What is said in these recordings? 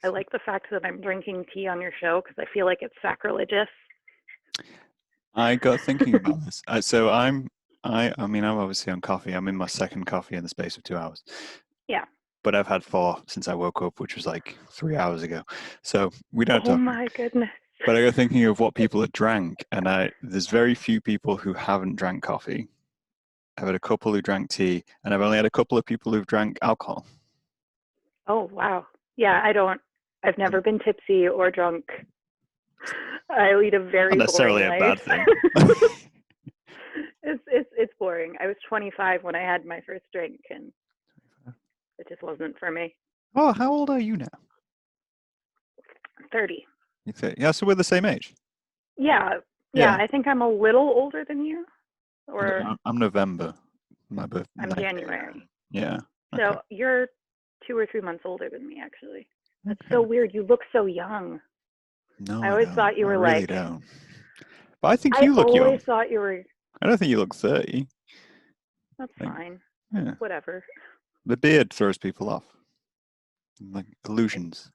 I like the fact that I'm drinking tea on your show because I feel like it's sacrilegious. I got thinking about this. I mean, I'm obviously on coffee. I'm in my second coffee in the space of 2 hours. Yeah. But I've had four since I woke up, which was like 3 hours ago. So we don't Oh talk. my goodness. But I got thinking of what people have drank, and there's very few people who haven't drank coffee. I've had a couple who drank tea, and I've only had a couple of people who've drank alcohol. Oh wow. Yeah, I've never been tipsy or drunk. I lead a Not very boring necessarily a bad life. thing. It's boring. I was 25 when I had my first drink, and it just wasn't for me. Oh, how old are you now? 30. You say, yeah, so we're the same age. Yeah. Yeah. I think I'm a little older than you, or I'm November. My birthday. I'm January. Yeah. Okay. So you're 2 or 3 months older than me, actually. That's Okay. so weird. You look so young. No, I I always don't. thought you I were really like. don't. But I think I you look young. always thought you were. I don't think you look 30. That's Like, fine. yeah. Whatever. The beard throws people off. Like illusions.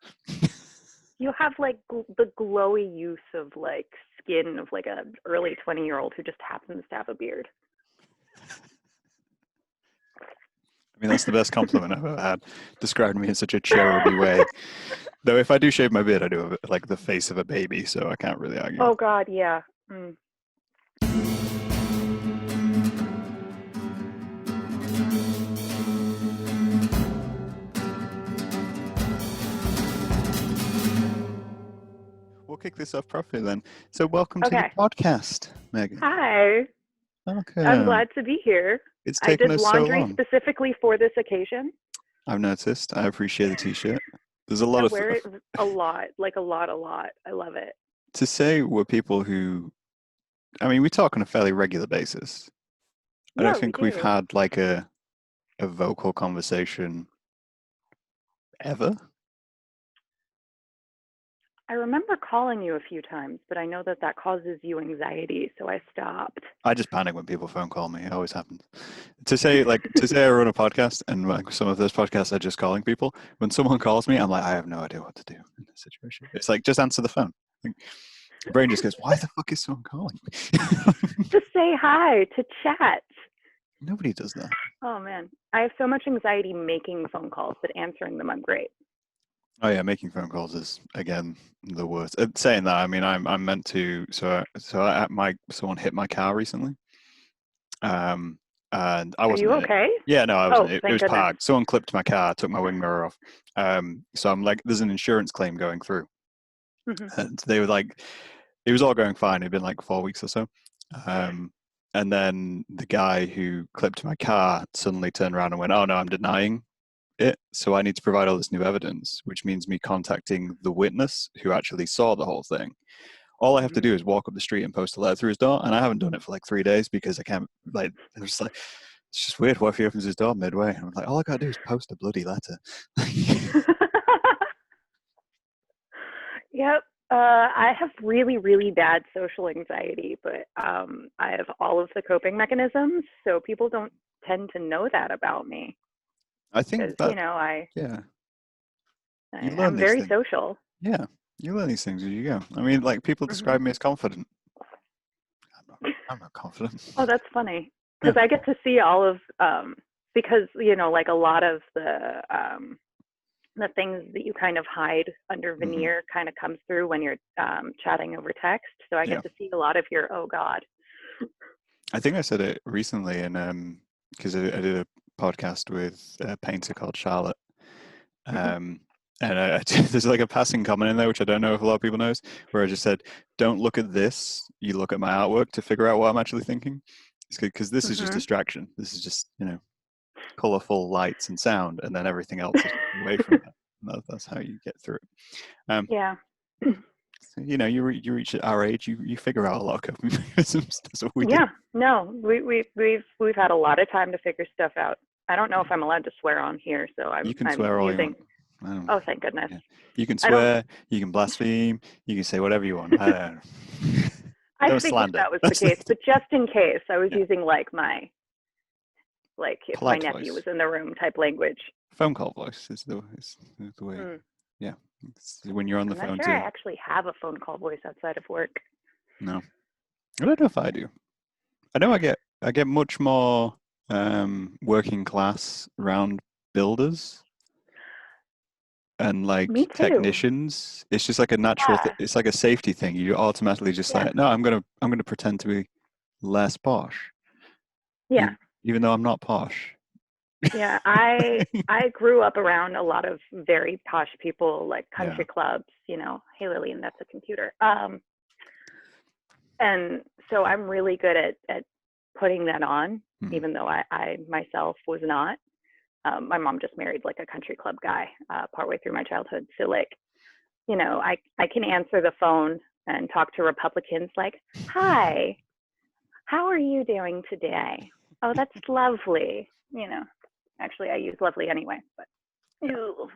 You have like the glowy use of like skin of like a early 20-year-old who just happens to have a beard. I mean, that's the best compliment I've ever had. Described me in such a cheruby way. Though if I do shave my beard, I do have like the face of a baby, so I can't really argue. Oh God, yeah. Mm. We'll kick this off properly then. So welcome to the Okay. podcast, Megan. Hi. Welcome. I'm glad to be here. It's I taken did us so laundry long. specifically for this occasion. I've noticed. I appreciate the t-shirt. There's a I lot of wear it a lot, like a lot. I love it. to say we're people who, I mean, we talk on a fairly regular basis. I don't Yeah, we think we've do. had like a vocal conversation ever. I remember calling you a few times, but I know that causes you anxiety, so I stopped. I just panic when people phone call me. It always happens. To say I run a podcast and like some of those podcasts are just calling people. When someone calls me, I'm like, I have no idea what to do in this situation. It's like just answer the phone. Like, the brain just goes, why the fuck is someone calling me? To say hi, to chat. Nobody does that. Oh man, I have so much anxiety making phone calls, but answering them, I'm great. Oh yeah, making phone calls is again the worst. Saying that, I mean, I'm meant to. Someone hit my car recently, and I Are wasn't you in it. okay? Yeah, no, I Oh, wasn't. It thank was goodness. parked. Someone clipped my car, took my wing mirror off. So I'm like, there's an insurance claim going through, Mm-hmm. and they were like, it was all going fine. It'd been like 4 weeks or so. And then the guy who clipped my car suddenly turned around and went, "Oh no, I'm denying it. So I need to provide all this new evidence," which means me contacting the witness who actually saw the whole thing. All I have to do is walk up the street and post a letter through his door, and I haven't done it for like 3 days because I can't. Like, I'm just like, it's just weird. What if he opens his door midway? And I'm like, all I gotta do is post a bloody letter. Yep. I have really, really bad social anxiety, but I have all of the coping mechanisms, so people don't tend to know that about me I think because that, yeah, you learn I'm these very things. social. Yeah, you learn these things as you go. I mean, like people Hmm. describe me as confident. I'm not confident. Oh, that's funny Yeah. because I get to see all of because like a lot of the things that you kind of hide under Mm-hmm. veneer kind of comes through when you're chatting over text. So I Yeah. get to see a lot of your oh God. I think I said it recently, and because I did a podcast with a painter called Charlotte, Hmm. um, and there's like a passing comment in there which I don't know if a lot of people knows, where I just said, "Don't look at this. You look at my artwork to figure out what I'm actually thinking." It's good because this is just Hmm. distraction. This is just colorful lights and sound, and then everything else is away from that. That's how you get through it. Um, Yeah. so, you reach our age, you figure out a lot of coping mechanisms. That's what we do. Yeah, no, we've had a lot of time to figure stuff out. I don't know if I'm allowed to swear on here, so You can I'm swear all you using. want. I don't, Oh, thank goodness. yeah. You can I don't. swear, you can blaspheme, you can say whatever you want. I don't know. I Don't figured slander. that was the case, but just in case, I was Yeah. using like if my Polite nephew voice. was in the room type language. Phone call voice is the way. Mm. Yeah. When you're on the I'm not phone sure I too. actually have a phone call voice outside of work. No, I don't know if I do. I know I get much more working class around builders and Me like too. technicians. It's just like a natural Yeah. it's like a safety thing. You automatically just Yeah. like, no, I'm gonna pretend to be less posh, Yeah. even even though I'm not posh. Yeah. I grew up around a lot of very posh people, like Yeah. country clubs, hey Lillian, that's a computer. And so I'm really good at putting that on, Hmm. even though I myself was not. My mom just married like a country club guy partway through my childhood. So like, I can answer the phone and talk to Republicans like, hi, how are you doing today? Oh, that's lovely. Actually, I use lovely anyway, but ew,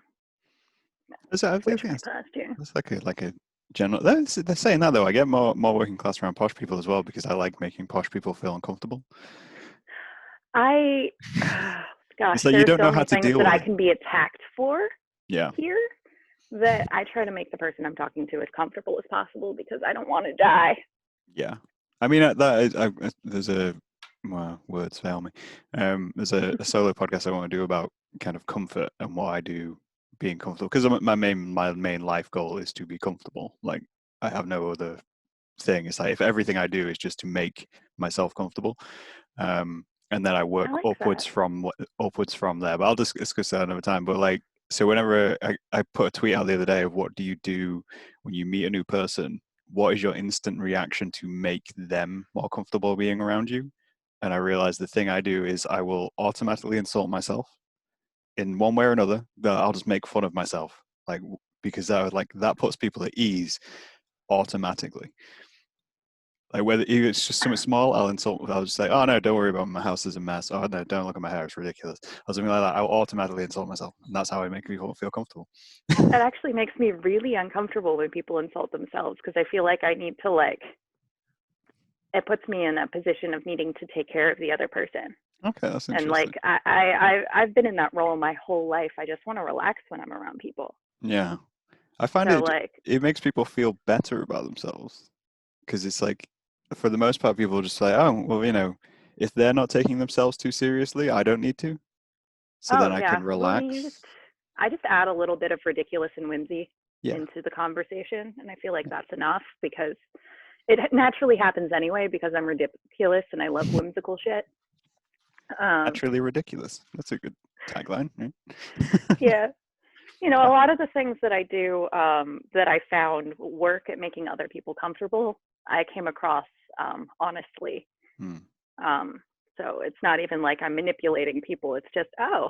I switch think my posture. that's like a general. They're saying that though. I get more working class around posh people as well because I like making posh people feel uncomfortable. I, gosh, It's like you there's don't so know how many to things deal that with I it. can be attacked for Yeah. here that I try to make the person I'm talking to as comfortable as possible because I don't want to die. Yeah, I mean there's a well, words fail me. There's a solo podcast I want to do about kind of comfort and what I do being comfortable because my main life goal is to be comfortable. Like I have no other thing. It's like if everything I do is just to make myself comfortable, and then I work I like that. upwards from there. But I'll discuss that another time. But like so, whenever I put a tweet out the other day of what do you do when you meet a new person, what is your instant reaction to make them more comfortable being around you? And I realized the thing I do is I will automatically insult myself in one way or another. That I'll just make fun of myself, like because that puts people at ease automatically. Like whether it's just something small, I'll just say, "Oh no, don't worry about it. My house is a mess. Oh no, don't look at my hair; it's ridiculous," or something like that. I'll automatically insult myself, and that's how I make people feel comfortable. That actually makes me really uncomfortable when people insult themselves because I feel like I need to it puts me in a position of needing to take care of the other person. Okay, that's And interesting. I've been in that role my whole life. I just want to relax when I'm around people. Yeah, I find So like, it makes people feel better about themselves because it's like, for the most part, people are just like, "Oh, well, if they're not taking themselves too seriously, I don't need to." So then oh I yeah, can well relax. I just add a little bit of ridiculous and whimsy Yeah, into the conversation, and I feel like that's enough because it naturally happens anyway because I'm ridiculous and I love whimsical shit. Um, naturally ridiculous. That's a good tagline, right? yeah, a Yeah. lot of the things that I do that I found work at making other people comfortable, I came across honestly. Hmm. Um, so it's not even like I'm manipulating people. It's just, oh,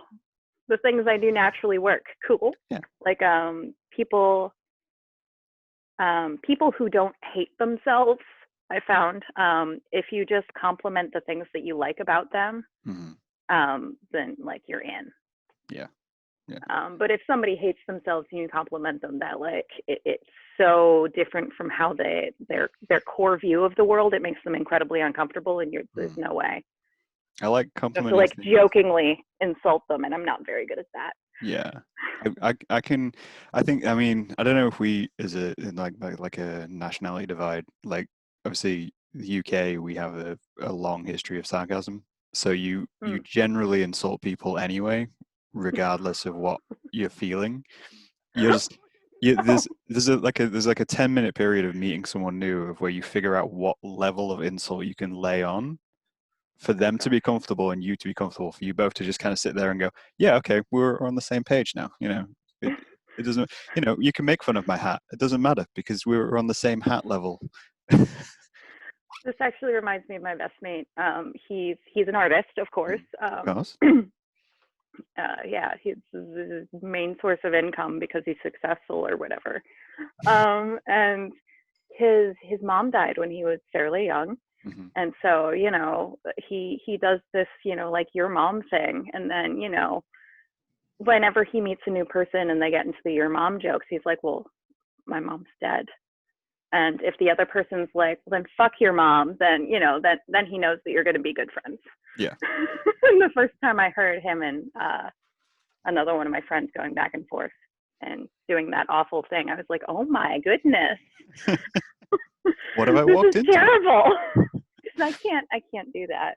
the things I do naturally work. Cool. Yeah. Like people who don't hate themselves, I found if you just compliment the things that you like about them, Hmm. then like you're in. Yeah. Yeah. But if somebody hates themselves and you compliment them, that like it's so different from how their core view of the world. It makes them incredibly uncomfortable, and there's Hmm. no way. I like You have to complimenting like things. jokingly insult them, and I'm not very good at that. Yeah, I can. I think. I mean, I don't know if we, as a in like a nationality divide. Like, obviously, the UK, we have a long history of sarcasm. So you Mm. generally insult people anyway, regardless of what you're feeling. You're just Oh, there's like a 10-minute period of meeting someone new of where you figure out what level of insult you can lay on for oh them to be gosh. comfortable and you to be comfortable, for you both to just kind of sit there and go, yeah, okay, we're on the same page now. It doesn't, you can make fun of my hat. It doesn't matter because we're on the same hat level. Of This actually reminds me of my best mate. He's an artist, of course. course. Yeah, he's his main source of income because he's successful or whatever. And his mom died when he was fairly young, Hmm. and so he does this like your mom thing, and then whenever he meets a new person and they get into the your mom jokes, he's like, well, my mom's dead. And if the other person's like, well, then fuck your mom, then then he knows that you're going to be good friends. Yeah. And the first time I heard him and another one of my friends going back and forth, and doing that awful thing. I was like, oh my goodness, What have I this walked is into? terrible. I can't do that.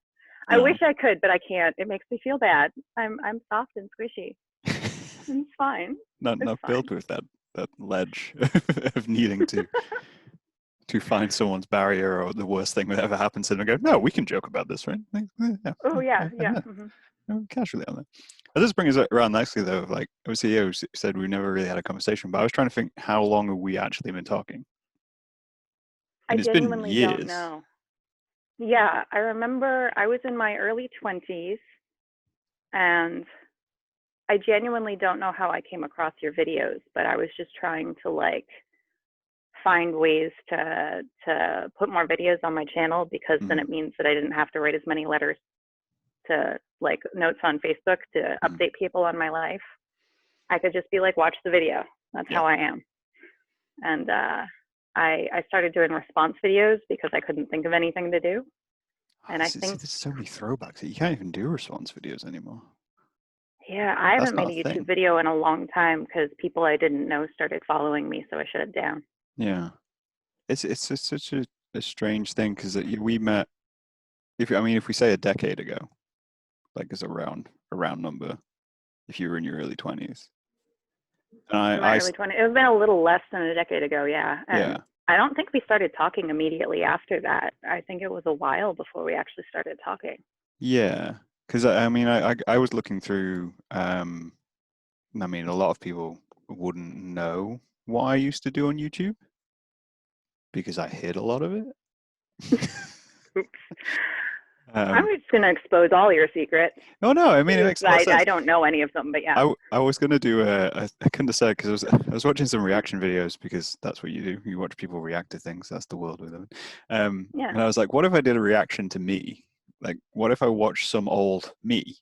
I No. wish I could, but I can't. It makes me feel bad. I'm soft and squishy. It's fine. not It's not fine. built with that ledge of needing to find someone's barrier or the worst thing that ever happens to them and go, no, we can joke about this, right? Oh yeah. Casually on that. This brings us around nicely though. Like obviously you said we never really had a conversation, but I was trying to think how long have we actually been talking? I And it's been genuinely don't years. know. Yeah, I remember I was in my early 20s, and I genuinely don't know how I came across your videos, but I was just trying to like find ways to put more videos on my channel, because then it means that I didn't have to write as many letters to like notes on Facebook to update people on my life. I could just be like, watch the video. That's how I am. And I started doing response videos because I couldn't think of anything to do. And I think there's so many throwbacks that you can't even do response videos anymore. Yeah, I That's haven't not made a a YouTube thing. video in a long time because people I didn't know started following me, so I shut it down. Yeah, it's just such a strange thing because we met. If we say a decade ago, like as a round number, if you were in your early 20s, and In my early 20s, it was been a little less than a decade ago, yeah. yeah, And I don't think we started talking immediately after that. I think it was a while before we actually started talking. yeah, because I was looking through. I mean, a lot of people wouldn't know what I used to do on YouTube because I hid a lot of it. Oops. I'm um, just going to expose all your secrets. oh no, I mean it makes a lot of sense. I don't know any of them, but yeah. I was going to do I couldn't decide because I was watching some reaction videos because that's what you do. You watch people react to things. That's the world we live in. Yeah. And I was like, what if I did a reaction to me? Like, what if I watched some old me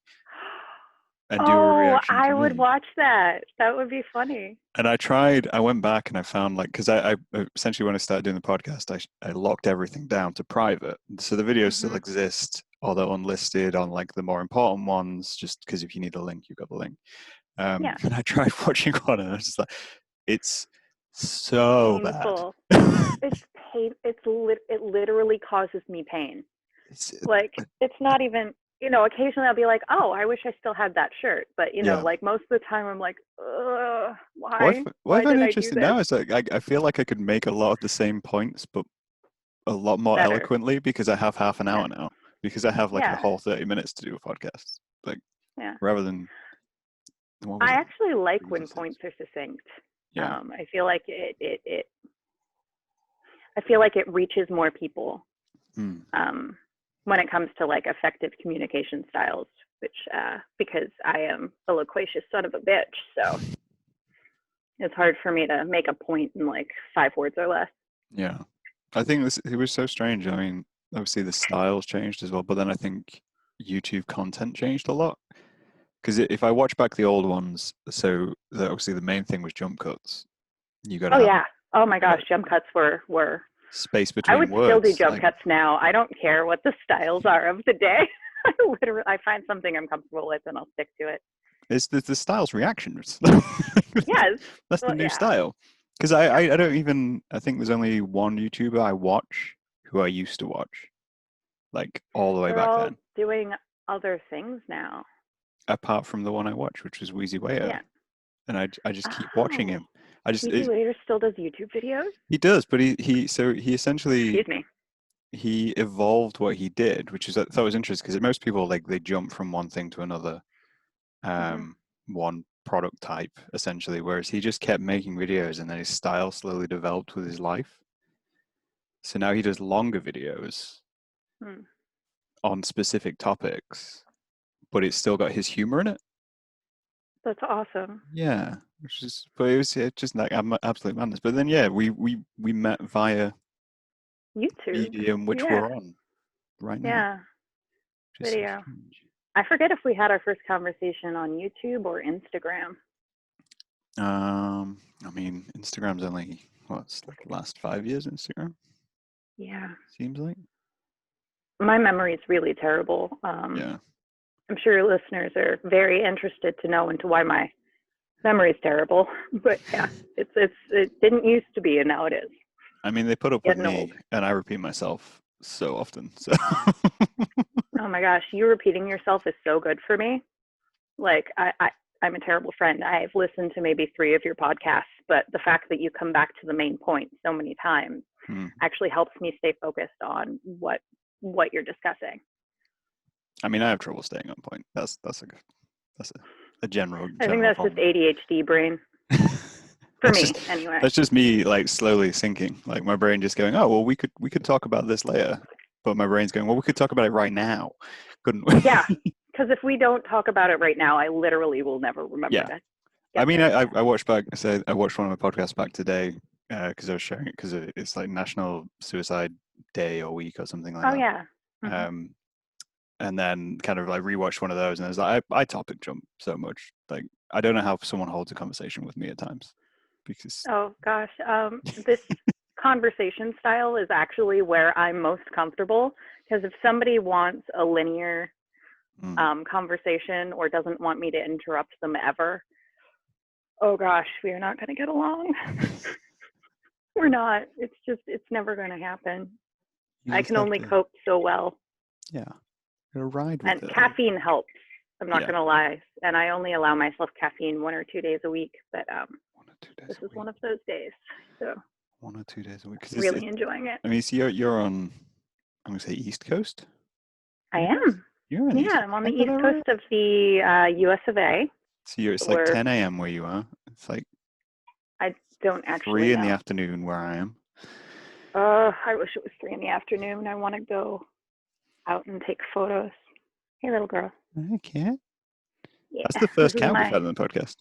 and do a Oh, reaction to I would me? watch that. That would be funny. And I went back and I found like, because I essentially when I started doing the podcast, I locked everything down to private. So the videos still exist, although unlisted on like the more important ones, just because if you need a link, you've got the link. Yeah. And I tried watching one and I was just like, it's so bad. Painful. It's pain. It literally causes me pain. It's, Like, it's not even, occasionally I'll be like, oh, I wish I still had that shirt. But, yeah. like most of the time I'm like, What why? I Why find did I do interesting this? now is like I feel like I could make a lot of the same points, but a lot more Better. eloquently because I have half an Yeah. hour now. Because I have like a Yeah. whole 30 minutes to do a podcast. Like Yeah. rather than what was I it? actually like when Previous days. points are succinct. Yeah. I feel like I feel like it reaches more people when it comes to like effective communication styles, which because I am a loquacious son of a bitch, so it's hard for me to make a point in like 5 words or less. Yeah. I think it was so strange. I mean, obviously the styles changed as well, but then I think YouTube content changed a lot. Because if I watch back the old ones, so obviously the main thing was jump cuts. You got to Oh have yeah. Oh my gosh, jump cuts were. space I between would still do words. jump Like cuts now. I don't care what the styles are of the day. I find something I'm comfortable with and I'll stick to it. it's the style's reactions. Yes. That's the Well, new yeah. style. Because I don't even, I think there's only one YouTuber I watch who I used to watch, like all the way They're back all then, doing other things now. apart from the one I watched, which was Wheezy Wayo. Yeah. And I just keep watching Oh, him. I just Weezy Waiter still does YouTube videos? he does, but he essentially Excuse me. he evolved what he did, which is I thought was interesting because most people like they jump from one thing to another, one product type essentially, whereas he just kept making videos and then his style slowly developed with his life. So now he does longer videos on specific topics, but it's still got his humor in it. That's awesome. Yeah, but it was just like absolute madness. But then yeah, we met via YouTube. medium which Yeah. we're on right now. Yeah. Just so Video. strange. I forget if we had our first conversation on YouTube or Instagram. I mean, Instagram's only what's like the last 5 years. Instagram. Yeah. Seems like. My memory is really terrible. Yeah. I'm sure your listeners are very interested to know into why my Memory's terrible, but yeah, it didn't used to be, and now it is. I mean, they put up with Getting me, old. and I repeat myself so often. So Oh my gosh, you repeating yourself is so good for me. Like I'm a terrible friend. I've listened to maybe 3 of your podcasts, but the fact that you come back to the main point so many times actually helps me stay focused on what you're discussing. I mean, I have trouble staying on point. That's a general. I think that's problem. just ADHD brain. For me, anyway. That's just me, like, slowly sinking. Like, my brain just going, oh, well, we could talk about this later. But my brain's going, well, we could talk about it right now, couldn't we? Yeah, because if we don't talk about it right now, I literally will never remember that. I mean, I watched back. So I watched one of my podcasts back today because I was sharing it because it's like National Suicide Day or Week or something like that. Oh yeah. And then kind of like rewatched one of those, and I was like, I topic jump so much. Like, I don't know how someone holds a conversation with me at times because. Oh gosh, this conversation style is actually where I'm most comfortable, because if somebody wants a linear conversation or doesn't want me to interrupt them ever, oh gosh, we are not going to get along. We're not. It's never going to happen. I can only cope so well. Yeah. Ride with and it. Caffeine helps. I'm not going to lie. And I only allow myself caffeine 1 or 2 days a week, but 1 or 2 days this is week. one of those days. So 1 or 2 days a week. Really enjoying it. I mean, so you're on, I'm going to say East Coast? I am. You're on East. I'm on the East Coast of the US of A. So it's like 10 a.m. where you are. It's like I don't actually 3 in the afternoon where I am. I wish it was 3 in the afternoon. I want to go out and take photos. Hey, little girl. Hey, cat. Yeah, that's the first cat we've had on the podcast.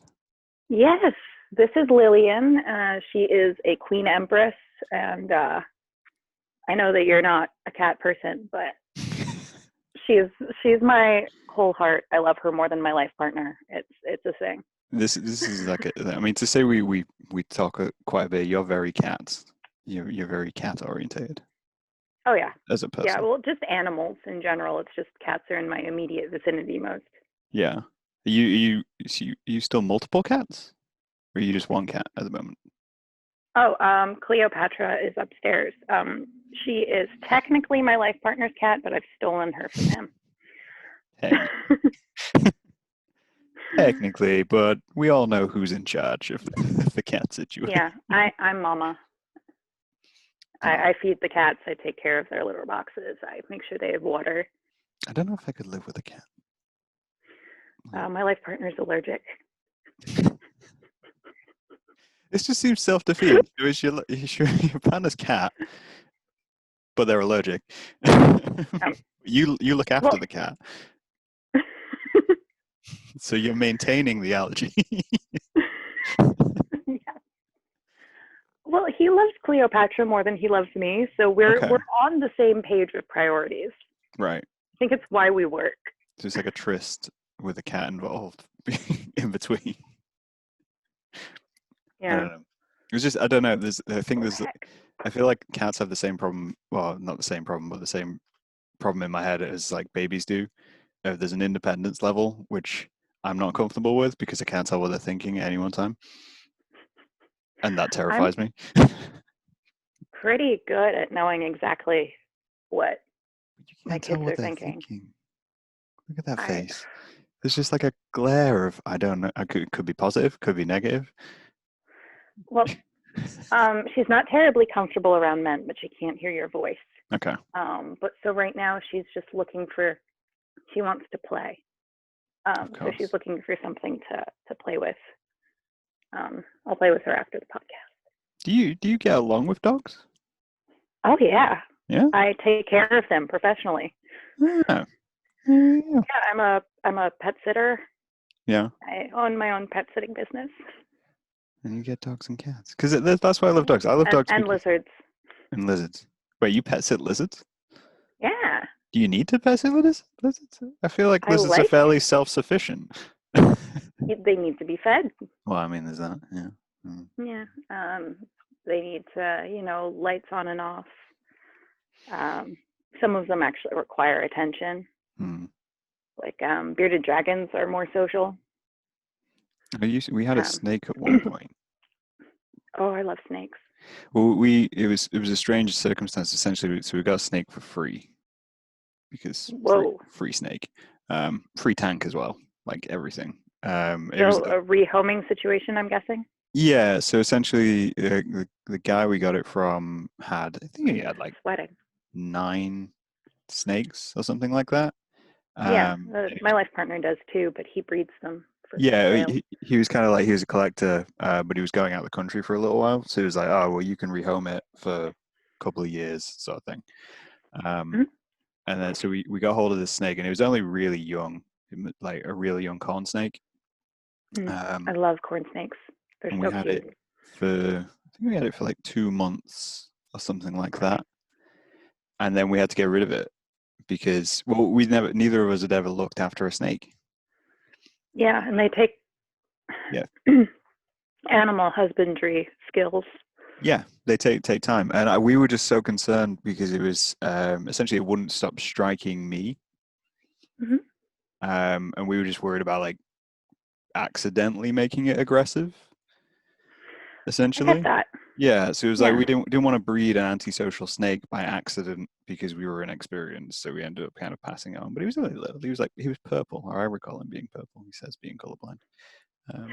Yes, this is Lillian. She is a queen empress, and I know that you're not a cat person, but she's my whole heart. I love her more than my life partner. It's a thing. This is like I mean, to say we talk quite a bit. You're very cat. You're very cat orientated. Oh yeah. As a person. Yeah, well, just animals in general. It's just cats are in my immediate vicinity most. Yeah. Are you still multiple cats? Or are you just one cat at the moment? Oh, Cleopatra is upstairs. She is technically my life partner's cat, but I've stolen her from him. Technically, but we all know who's in charge of the cat situation. Yeah, I'm mama. I feed the cats. I take care of their litter boxes. I make sure they have water. I don't know if I could live with a cat. My life partner's allergic. This just seems self-defeating. It's your partner's cat, but they're allergic. You look after the cat. So you're maintaining the allergy. Yeah. Well, he loves Cleopatra more than he loves me, so we're on the same page of priorities. Right. I think it's why we work. So it's like a tryst with a cat involved in between. Yeah. I don't know. It's just, I don't know. I feel like cats have the same problem. Well, not the same problem, but the same problem in my head as like babies do. There's an independence level, which I'm not comfortable with because I can't tell what they're thinking at any one time. And that terrifies me. Pretty good at knowing exactly what my kids are thinking. Look at that face. There's just like a glare of, I don't know, could be positive, could be negative. Well, she's not terribly comfortable around men, but she can't hear your voice. Okay. But so right now she's just she wants to play. So she's looking for something to play with. I'll play with her after the podcast. Do you get along with dogs? Oh yeah. Yeah. I take care of them professionally. Yeah. Yeah, I'm a pet sitter. Yeah. I own my own pet sitting business. And you get dogs and cats. Because that's why I love dogs. I love dogs. And lizards. And lizards. Wait, you pet sit lizards? Yeah. Do you need to pet sit lizards? I feel like lizards are fairly self-sufficient. They need to be fed. Well, I mean, there's that. Yeah. Mm. Yeah. They need to, lights on and off. Some of them actually require attention. Mm. Like bearded dragons are more social. We had a Um, snake at one point. oh, I love snakes. Well, it was a strange circumstance essentially. So we got a snake for free because Whoa. free snake, free tank as well, like everything. It was So a rehoming situation, I'm guessing. yeah. So essentially, the guy we got it from had I think he I'm had like sweating. 9 snakes or something like that. Yeah, And my life partner does too, but he breeds them for yeah, sale. he was kind of like he was a collector, but he was going out of the country for a little while. So he was like, "Oh, well, you can rehome it for a couple of years, sort of thing." Um, Mhm. and then so we got hold of this snake, and it was only really young, like a really young corn snake. I Um, love corn snakes. They're and we so had it cute. for I think we had it for like 2 months or something like that, and then we had to get rid of it because well, neither of us had ever looked after a snake. Yeah, and they take Yeah, animal husbandry skills. yeah, they take time, and we were just so concerned because it was essentially it wouldn't stop striking me, Hmm. and we were just worried about like accidentally making it aggressive, I get essentially. that. Yeah, so it was like Yeah. we didn't want to breed an antisocial snake by accident because we were inexperienced, so we ended up kind of passing it on. But he was only little. He was purple, or I recall him being purple. He says being colorblind. Um,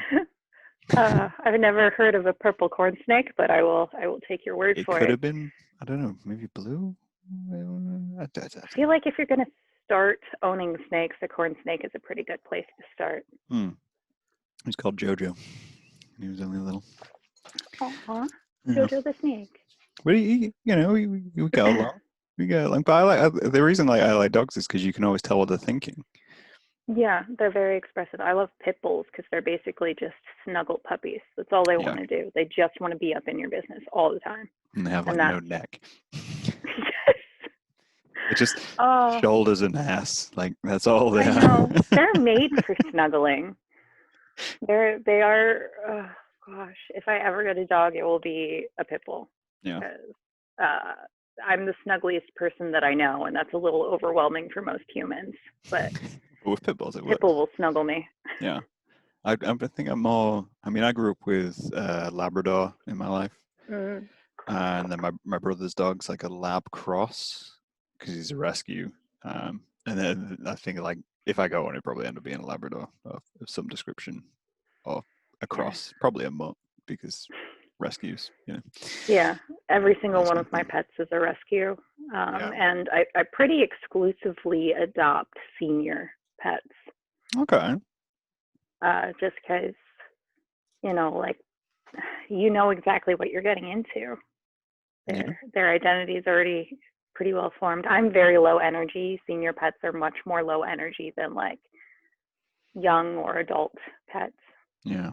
I've never heard of a purple corn snake, but I will take your word it for could it. have been, I don't know, maybe blue. I feel like if you're gonna start owning snakes, a corn snake is a pretty good place to start. Hmm. He's called Jojo. He was only little. Aw, Yeah. Jojo the snake. But we go along. We go along. But the reason like I like dogs is because you can always tell what they're thinking. Yeah, they're very expressive. I love pit bulls because they're basically just snuggle puppies. That's all they Yeah. want to do. They just want to be up in your business all the time. And they have And like no that's neck. yes. They're just Oh, shoulders and ass. Like that's all they I are. know. They're made for snuggling. They are. Oh, gosh, if I ever get a dog, it will be a pit bull Yeah. because uh, I'm the snuggliest person that I know, and that's a little overwhelming for most humans. But But with pit bulls, it pit bull works. will snuggle me. Yeah. I think I'm more. I mean, I grew up with Labrador in my life, Mm. and then my brother's dog's like a lab cross because he's a rescue. And then I think like if I go on, it probably end up being a Labrador of some description or a Yeah, cross, probably a mutt because rescues, yeah. Every single that's one my of my thing. pets is a rescue, Yeah. and I pretty exclusively adopt senior pets, Okay. just because like you know exactly what you're getting into. Yeah. Their identity is already pretty well formed. I'm very low energy. Senior pets are much more low energy than like young or adult pets. Yeah.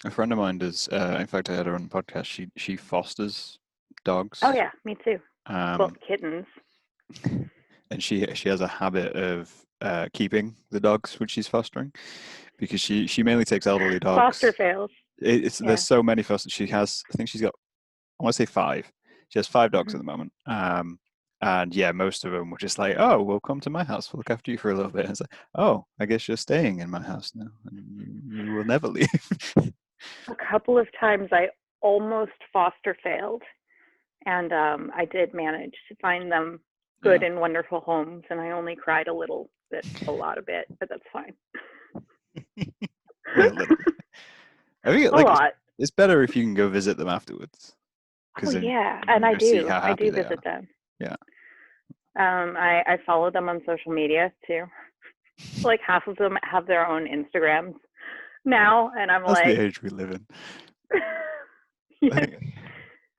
A friend of mine does. In fact, I had her on the podcast. She fosters Oh dogs. yeah, me too. Well, Um, kittens. and she has a habit of keeping the dogs which she's fostering because she mainly takes elderly Foster dogs. fails. There's Yeah. so many foster. She has. I think she's got. I want to say 5. She has 5 dogs Hmm. at the moment. And yeah, most of them were just like, "Oh, we'll come to my house. We'll look after you for a little bit." And it's like, "Oh, I guess you're staying in my house now, and you will never leave." A couple of times I almost foster failed, and I did manage to find them good Yeah, and wonderful homes, and I only cried a little bit, a lot of it, but that's fine. yeah, a little bit. I think A like lot. it's better if you can go visit them afterwards Oh because then yeah, you and can I go see do. how I happy do they visit are. them. Yeah, I follow them on social media too. Like half of them have their own Instagrams now, and I'm that's the like, age we live in. I yes. think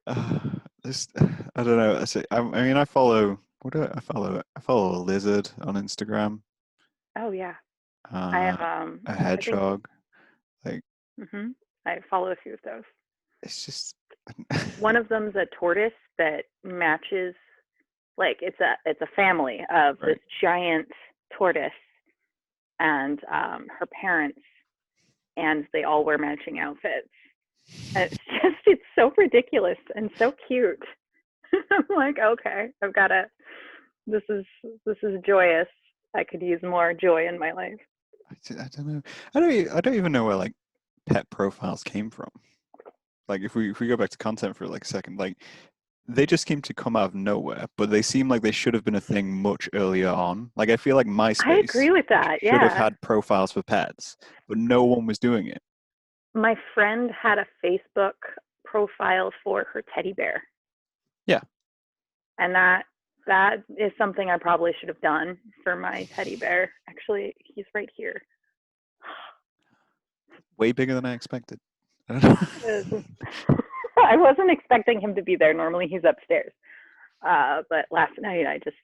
uh, this. I don't know. I mean, I follow. What do I follow? I follow a lizard on Instagram. Oh yeah. I Uh, have a I think hedgehog. Like hmm I follow a few of those. it's just. One of them's a tortoise that matches, like it's a family of this Right. giant tortoise and her parents, and they all wear matching outfits. And it's so ridiculous and so cute. I'm like, okay, I've got to. This is this is joyous. I could use more joy in my life. I don't know. I don't even know where like pet profiles came from. Like if we go back to content for like a second, like they just seem to come out of nowhere, but they seem like they should have been a thing much earlier on. Like I feel like I agree MySpace with that. should have Yeah. had profiles for pets, but no one was doing it. My friend had a Facebook profile for her teddy bear. Yeah. And that is something I probably should have done for my teddy bear. Actually, he's right here. Way bigger than I expected. I wasn't expecting him to be there. Normally he's upstairs. But last night I just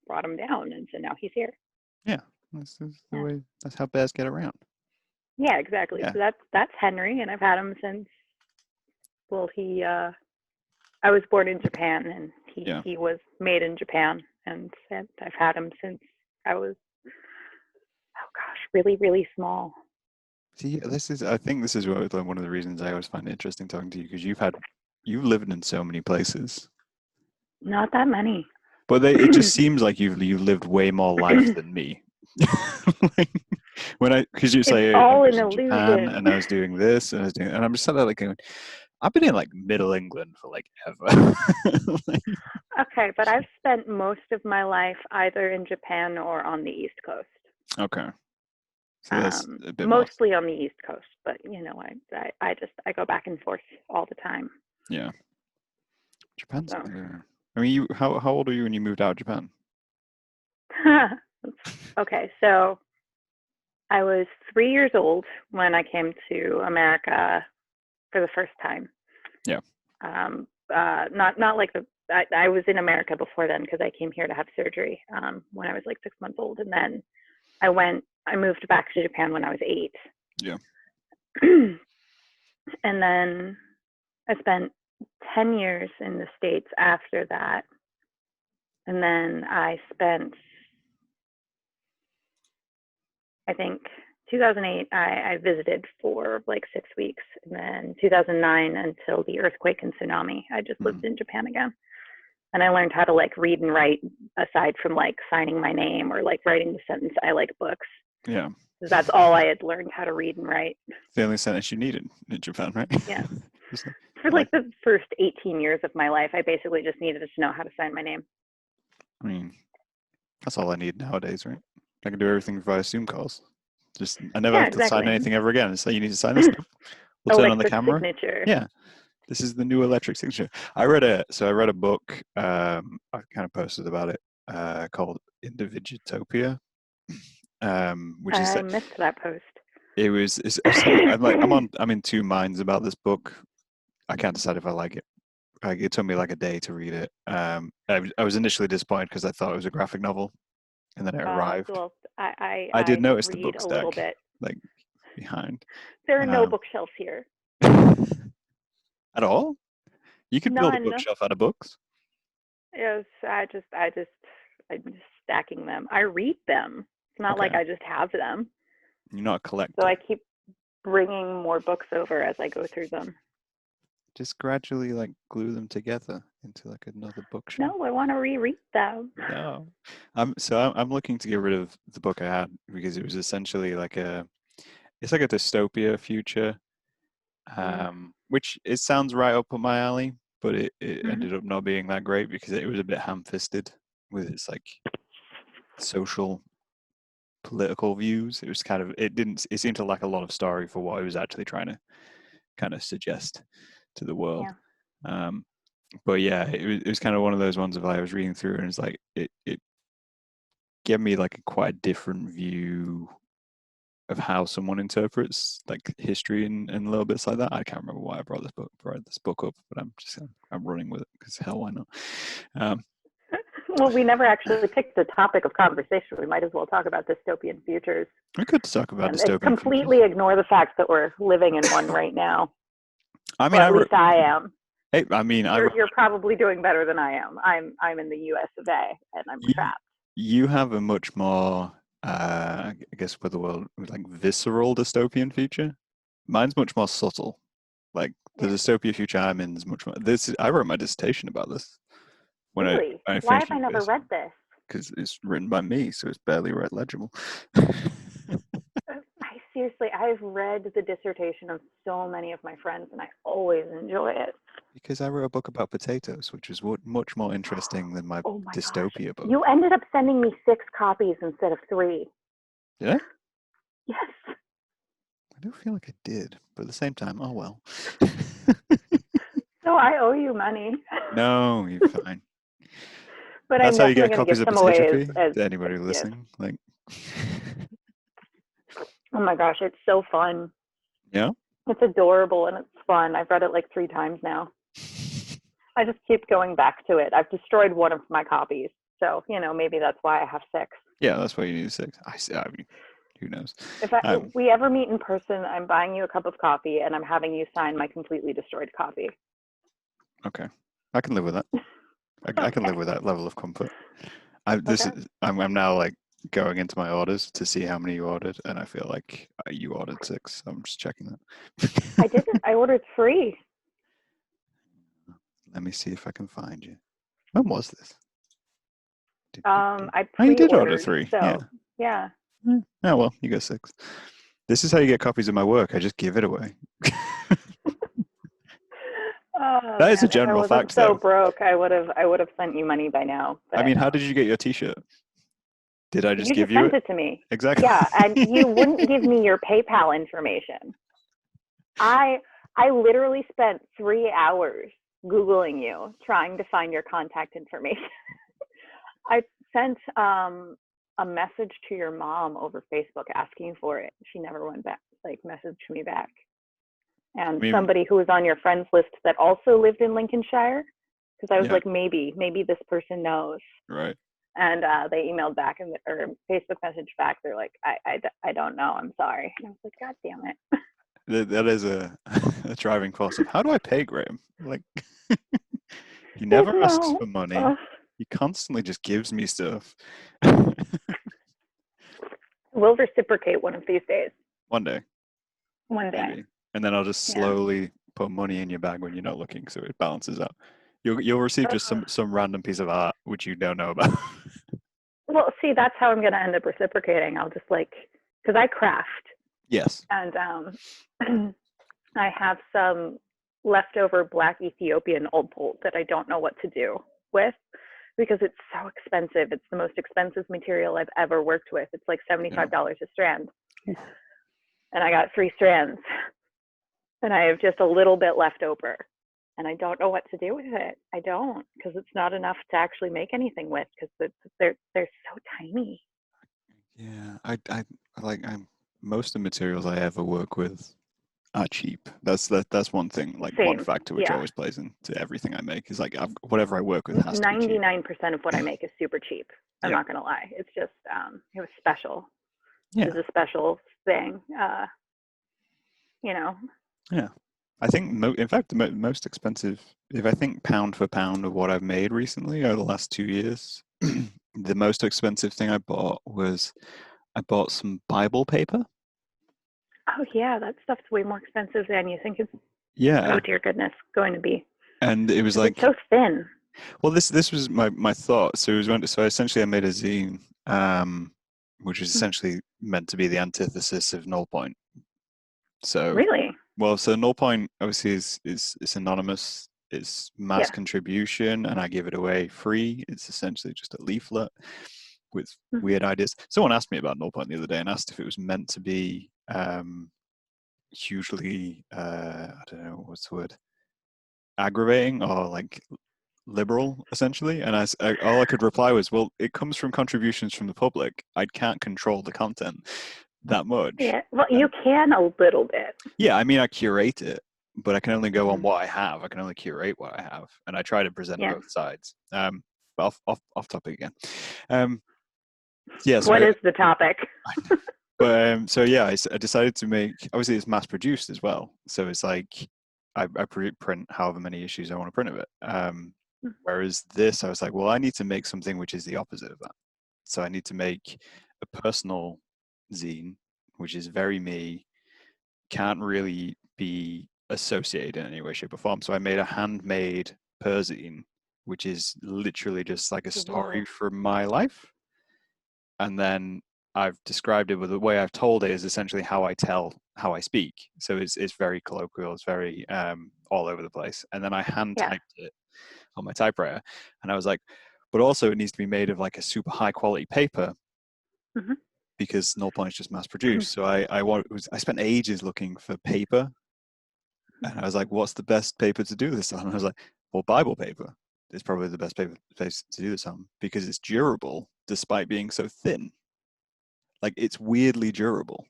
brought him down, and so now he's here. Yeah, this is the way. That's how bears get around. Yeah, exactly. Yeah. So that's Henry, and I've had him since. Well, I was born in Japan, and he was made in Japan, and I've had him since I was, oh gosh, really, really small. See, I think this is one of the reasons I always find it interesting talking to you, because you've lived in so many places. Not that many. But it just seems like you've lived way more life than me. Like, because you say I all was an in Japan illusion. and I was doing this and I was doing, and I'm just sat there like going, I've been in like Middle England for like ever. Like, Okay, but I've spent most of my life either in Japan or on the East Coast. okay, so that's a bit mostly more. on the East Coast, but I go back and forth all the time. Yeah, Japan's. So. I mean, how old are you when you moved out of Japan? Okay, so I was 3 years old when I came to America for the first time. Yeah. Not like I was in America before then, because I came here to have surgery when I was like 6 months old, and then I moved back to Japan when I was 8. Yeah. And then I spent 10 years in the States after that. And then I spent, I think, 2008, I visited for like 6 weeks. And then 2009 until the earthquake and tsunami, I just lived in Japan again. And I learned how to like read and write, aside from like signing my name or like writing the sentence, I like books. Yeah. That's all I had learned how to read and write. The only sentence you needed in Japan, right? Yeah. For like the first 18 years of my life, I basically just needed to know how to sign my name. I mean, that's all I need nowadays, right? I can do everything via Zoom calls. I never have to sign anything ever again. It's like, you need to sign this now. We'll turn on the camera. Signature. Yeah. This is the new electric signature. I read a book, I kind of posted about it, called Individutopia. Which is I missed that post. I'm in two minds about this book. I can't decide if I like it. It took me like a day to read it. I was initially disappointed because I thought it was a graphic novel, and then it arrived. Well, I did notice the book stack, a little bit, like behind. There are no bookshelves here. At all? You could build a bookshelf out of books. Yes, I'm just stacking them. I read them. It's not like I just have them. You're not a collector. So I keep bringing more books over as I go through them. Just gradually like glue them together into like another bookshelf. No, I want to reread them. No. I'm looking to get rid of the book I had, because it was essentially it's like a dystopia future. Which it sounds right up my alley, but it ended up not being that great because it was a bit ham-fisted with its like social political views. It was it seemed to lack a lot of story for what it was actually trying to kind of suggest to the world. But yeah, it was kind of one of those ones of I was reading through and it's like it gave me like a quite different view of how someone interprets like history and little bits like that. I can't remember why I brought this book up, but I'm running with it because hell, why not? Well, we never actually picked a topic of conversation. We might as well talk about dystopian futures. We could talk about dystopian completely futures. Ignore the fact that we're living in one right now. I mean, at least I am. Hey, I mean, you're probably doing better than I am. I'm in the US of A, and I'm trapped. You have a much more, I guess, for the world, like visceral dystopian future. Mine's much more subtle. Like the dystopia future I'm in is much more. I wrote my dissertation about this. Really? Why have I never read this? Because it's written by me, so it's barely legible. I seriously, I've read the dissertation of so many of my friends, and I always enjoy it. Because I wrote a book about potatoes, which was much more interesting than my Oh my gosh. dystopia book. You ended up sending me 6 copies instead of 3. Did I? Yes. I don't feel like I did, but at the same time, oh well. So I owe you money. No, you're fine. But That's I'm how you definitely get going to copies give of some Potato away Pea as to anybody gifts. listening. Like, Oh my gosh, it's so fun. yeah. It's adorable and it's fun. I've read it like 3 times now. I just keep going back to it. I've destroyed one of my copies. So, maybe that's why I have 6. Yeah, that's why you need 6. I mean, who knows? If we ever meet in person, I'm buying you a cup of coffee and I'm having you sign my completely destroyed copy. Okay, I can live with that. I can live with that level of comfort. I'm now like going into my orders to see how many you ordered, and I feel like you ordered 6. I'm just checking that. I didn't. I ordered 3. Let me see if I can find you. When was this? I Oh, you did order pre-ordered. 3. So, yeah. Oh well, you got 6. This is how you get copies of my work. I just give it away. That is a general fact, If I wasn't so though. broke, I would have sent you money by now. I mean, how did you get your T-shirt? Did I just you give just you sent it? it to me. Exactly. Yeah, and you wouldn't give me your PayPal information. I literally spent 3 hours Googling you, trying to find your contact information. I sent a message to your mom over Facebook asking for it. She never went back, messaged me back. And somebody who was on your friends list that also lived in Lincolnshire, because I was like, maybe this person knows. Right. And they emailed back or Facebook message back. They're like, I don't know. I'm sorry. And I was like, God damn it. That is a driving force of how do I pay Graham? Like, he never asks for money. He constantly just gives me stuff. We'll reciprocate one of these days. One day. Maybe. And then I'll just slowly put money in your bag when you're not looking, so it balances out. You'll receive just some random piece of art which you don't know about. Well, see, that's how I'm going to end up reciprocating. I'll just because I craft. Yes. And I have some leftover black Ethiopian old bolt that I don't know what to do with because it's so expensive. It's the most expensive material I've ever worked with. It's like $75 a strand. And I got 3 strands. And I have just a little bit left over. And I don't know what to do with it. I don't, because it's not enough to actually make anything with, because they're so tiny. Yeah, most of the materials I ever work with are cheap. That's one thing. Like one factor which always plays into everything I make is like whatever I work with has to be cheap. 99% of what I make is super cheap. I'm not gonna lie. It's just it was special. Yeah, it was a special thing. Yeah, I think in fact the most expensive, if I think pound for pound of what I've made recently over the last 2 years, the most expensive thing I bought was I bought some Bible paper. Oh yeah, that stuff's way more expensive than you think it's. Yeah. Oh dear goodness, going to be. And it was like it's so thin. Well, this was my thought. So essentially I made a zine, which is essentially meant to be the antithesis of Null Point. So really, so Null Point obviously is anonymous. It's mass contribution, and I give it away free. It's essentially just a leaflet with weird ideas. Someone asked me about Null Point the other day and asked if it was meant to be hugely I don't know what's the word, aggravating or like liberal, essentially. And all I could reply was, well, it comes from contributions from the public. I can't control the content that much. Yeah, well, you can a little bit. Yeah, I mean, I curate it, but I can only go on what I have. I can only curate what I have, and I try to present both sides. But off topic again. So what is the topic? But I decided to make. Obviously, it's mass produced as well, so it's like I print however many issues I want to print of it. Whereas this, I was like, well, I need to make something which is the opposite of that. So I need to make a personal zine, which is very me, can't really be associated in any way, shape, or form. So I made a handmade perzine, which is literally just like a story from my life. And then I've described it with the way I've told it is essentially how I speak. So it's very colloquial. It's very all over the place. And then I hand Yeah. typed it on my typewriter, and I was like, but also it needs to be made of like a super high quality paper Hmm. because no point is just mass produced. So I spent ages looking for paper, and I was like, what's the best paper to do this on? And I was like, well, Bible paper is probably the best paper place to do this on because it's durable despite being so thin. Like it's weirdly durable.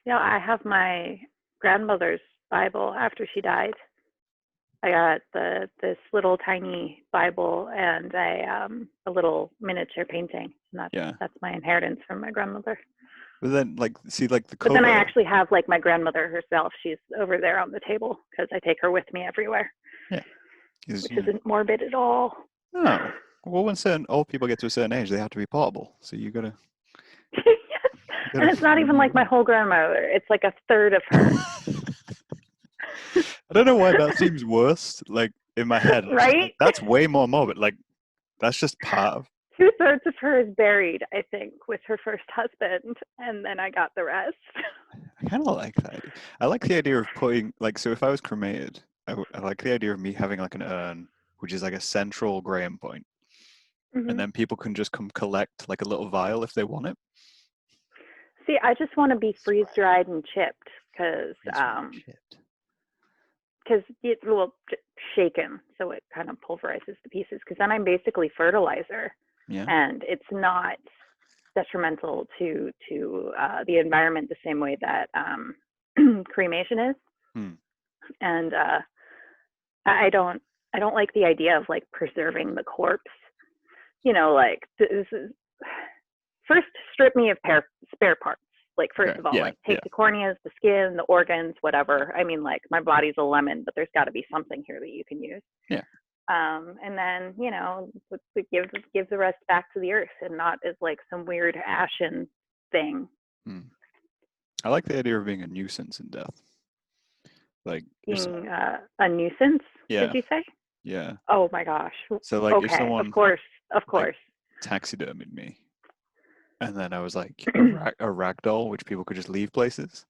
Yeah, I have my grandmother's Bible after she died. I got this little tiny Bible and a little miniature painting. And Yeah. that's my inheritance from my grandmother. But then, like, see, like the But then I cover. actually have like my grandmother herself. She's over there on the table because I take her with me everywhere, Yeah. which isn't morbid at all. No. Well, when certain old people get to a certain age, they have to be portable. So you gotta. Yes. You And gotta it's not even like my whole grandmother. It's like a third of her. I don't know why that seems worse. Like in my head, I'm just like, Right? that's way more morbid. Like that's just part of. 2/3 of her is buried, I think, with her first husband, and then I got the rest. I kind of like that. I like the idea of putting like. So if I was cremated, I like the idea of me having like an urn, which is like a central graham point, and Hmm. then people can just come collect like a little vial if they want it. See, I just want to be freeze dried and chipped because Shit. it will shaken so it kind of pulverizes to pieces. Because then I'm basically fertilizer, Yeah. and it's not detrimental to the environment the same way that cremation is. Hmm. And I don't like the idea of like preserving the corpse. Like this is first strip me of spare parts. Like first Okay. of all, Yeah. like take Yeah. the corneas, the skin, the organs, whatever. I mean, like my body's a lemon, but there's got to be something here that you can use. Yeah. And then give the rest back to the earth, and not as like some weird ashen thing. Hmm. I like the idea of being a nuisance in death. Like if Being a nuisance, yeah, did you say? yeah. Oh my gosh. So like if Okay, of someone course, of like course. taxidermied me and then I was like a rag doll which people could just leave places,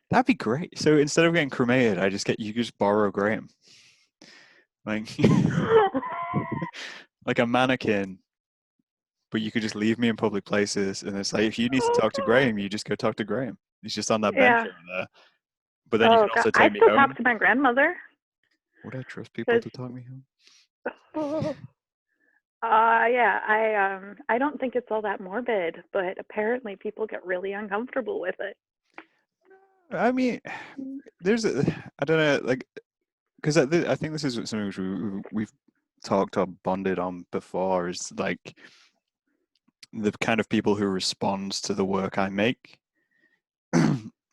that'd be great. So instead of getting cremated, you just borrow Graham. Like like a mannequin, but you could just leave me in public places and it's like if you need to Oh talk to god. Graham, you just go talk to Graham. He's just on that bench Yeah. over there. But then you Oh can god. also I take me still talk home. to my grandmother. Would I trust people Because to talk me home? oh, yeah, I don't think it's all that morbid, but apparently people get really uncomfortable with it. I mean, I don't know, like, because I think this is something which we've talked or bonded on before is like the kind of people who respond to the work I make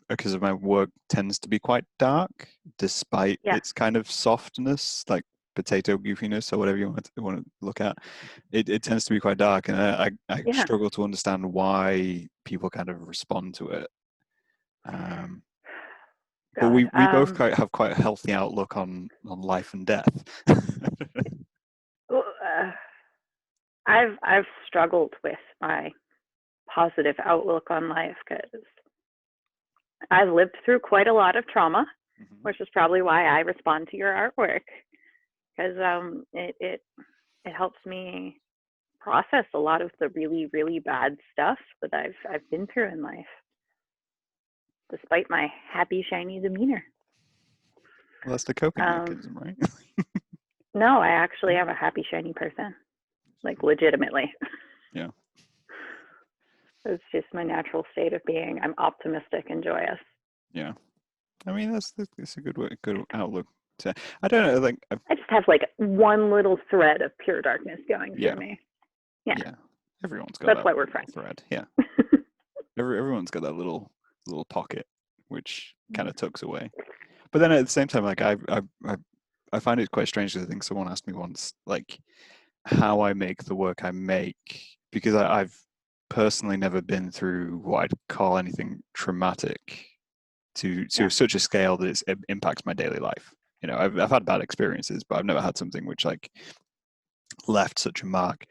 because of my work tends to be quite dark despite Yeah. its kind of softness, like potato goofiness or whatever you want to look at. It tends to be quite dark, and I Yeah. struggle to understand why people kind of respond to it. Um, but God. we both have quite a healthy outlook on life and death. I've struggled with my positive outlook on life because I've lived through quite a lot of trauma, Mhm. which is probably why I respond to your artwork, because it helps me process a lot of the really really bad stuff that I've been through in life, despite my happy shiny demeanor. Well, that's the coping Um, mechanism, right? no, I actually am a happy shiny person, like legitimately. Yeah. It's just my natural state of being. I'm optimistic and joyous. Yeah. I mean, that's a good outlook. I don't know, like, I just have like one little thread of pure darkness going yeah, through me. Yeah, yeah. Everyone's got that's that why we're little friends. thread. Yeah. Everyone's got that little pocket which kind of tucks away. But then at the same time, like I find it quite strange because I think someone asked me once, like, how I make the work I make, because I've personally never been through what I'd call anything traumatic to Yeah. such a scale that it impacts my daily life. You know, I've had bad experiences, but I've never had something which like left such a mark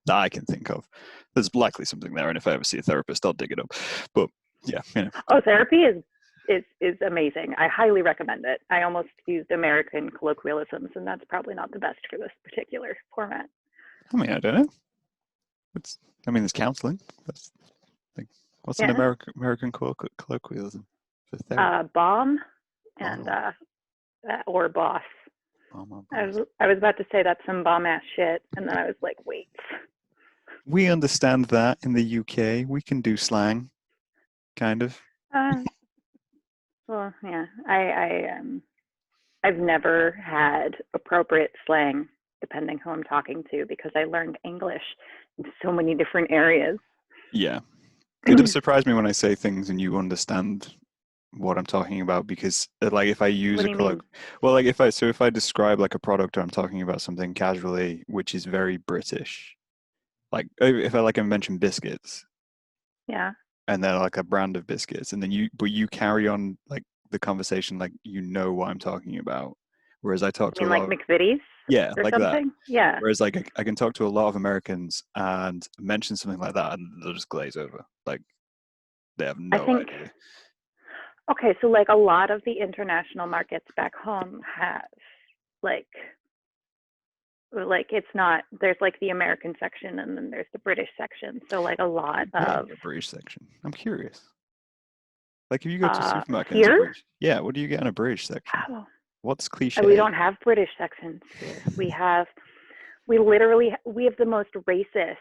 that I can think of. There's likely something there, and if I ever see a therapist, I'll dig it up. But yeah, Oh, therapy is amazing. I highly recommend it. I almost used American colloquialisms, and that's probably not the best for this particular format. I mean, I don't know. There's counseling. That's like, what's an Yeah. American colloquialism for therapy? Bomb and Oh, or boss. oh my I boss. was I was about to say that's some bomb ass shit, and then I was like, wait. We understand that in the UK. We can do slang, kind of. Uh, well, yeah. I've never had appropriate slang depending who I'm talking to because I learned English in so many different areas. Yeah. It does surprise me when I say things and you understand what I'm talking about because like if I use What a do you mean? well like if I describe like a product or I'm talking about something casually which is very British, like if I like I mention biscuits Yeah. and they're like a brand of biscuits and then you carry on like the conversation like you know what I'm talking about, whereas I talk You to a mean lot like of McVitie's yeah or like that, something? Yeah. whereas like I can talk to a lot of Americans and mention something like that and they'll just glaze over like they have I no think, idea. okay, so like a lot of the international markets back home have like it's not, there's like the American section and then there's the British section. So like a What do lot you get in of your British section? I'm curious. Like if you go to a supermarket and there's a here, British, yeah, what do you get in a British section? oh, What's we cliche? don't have British sections here. We literally we have the most racist.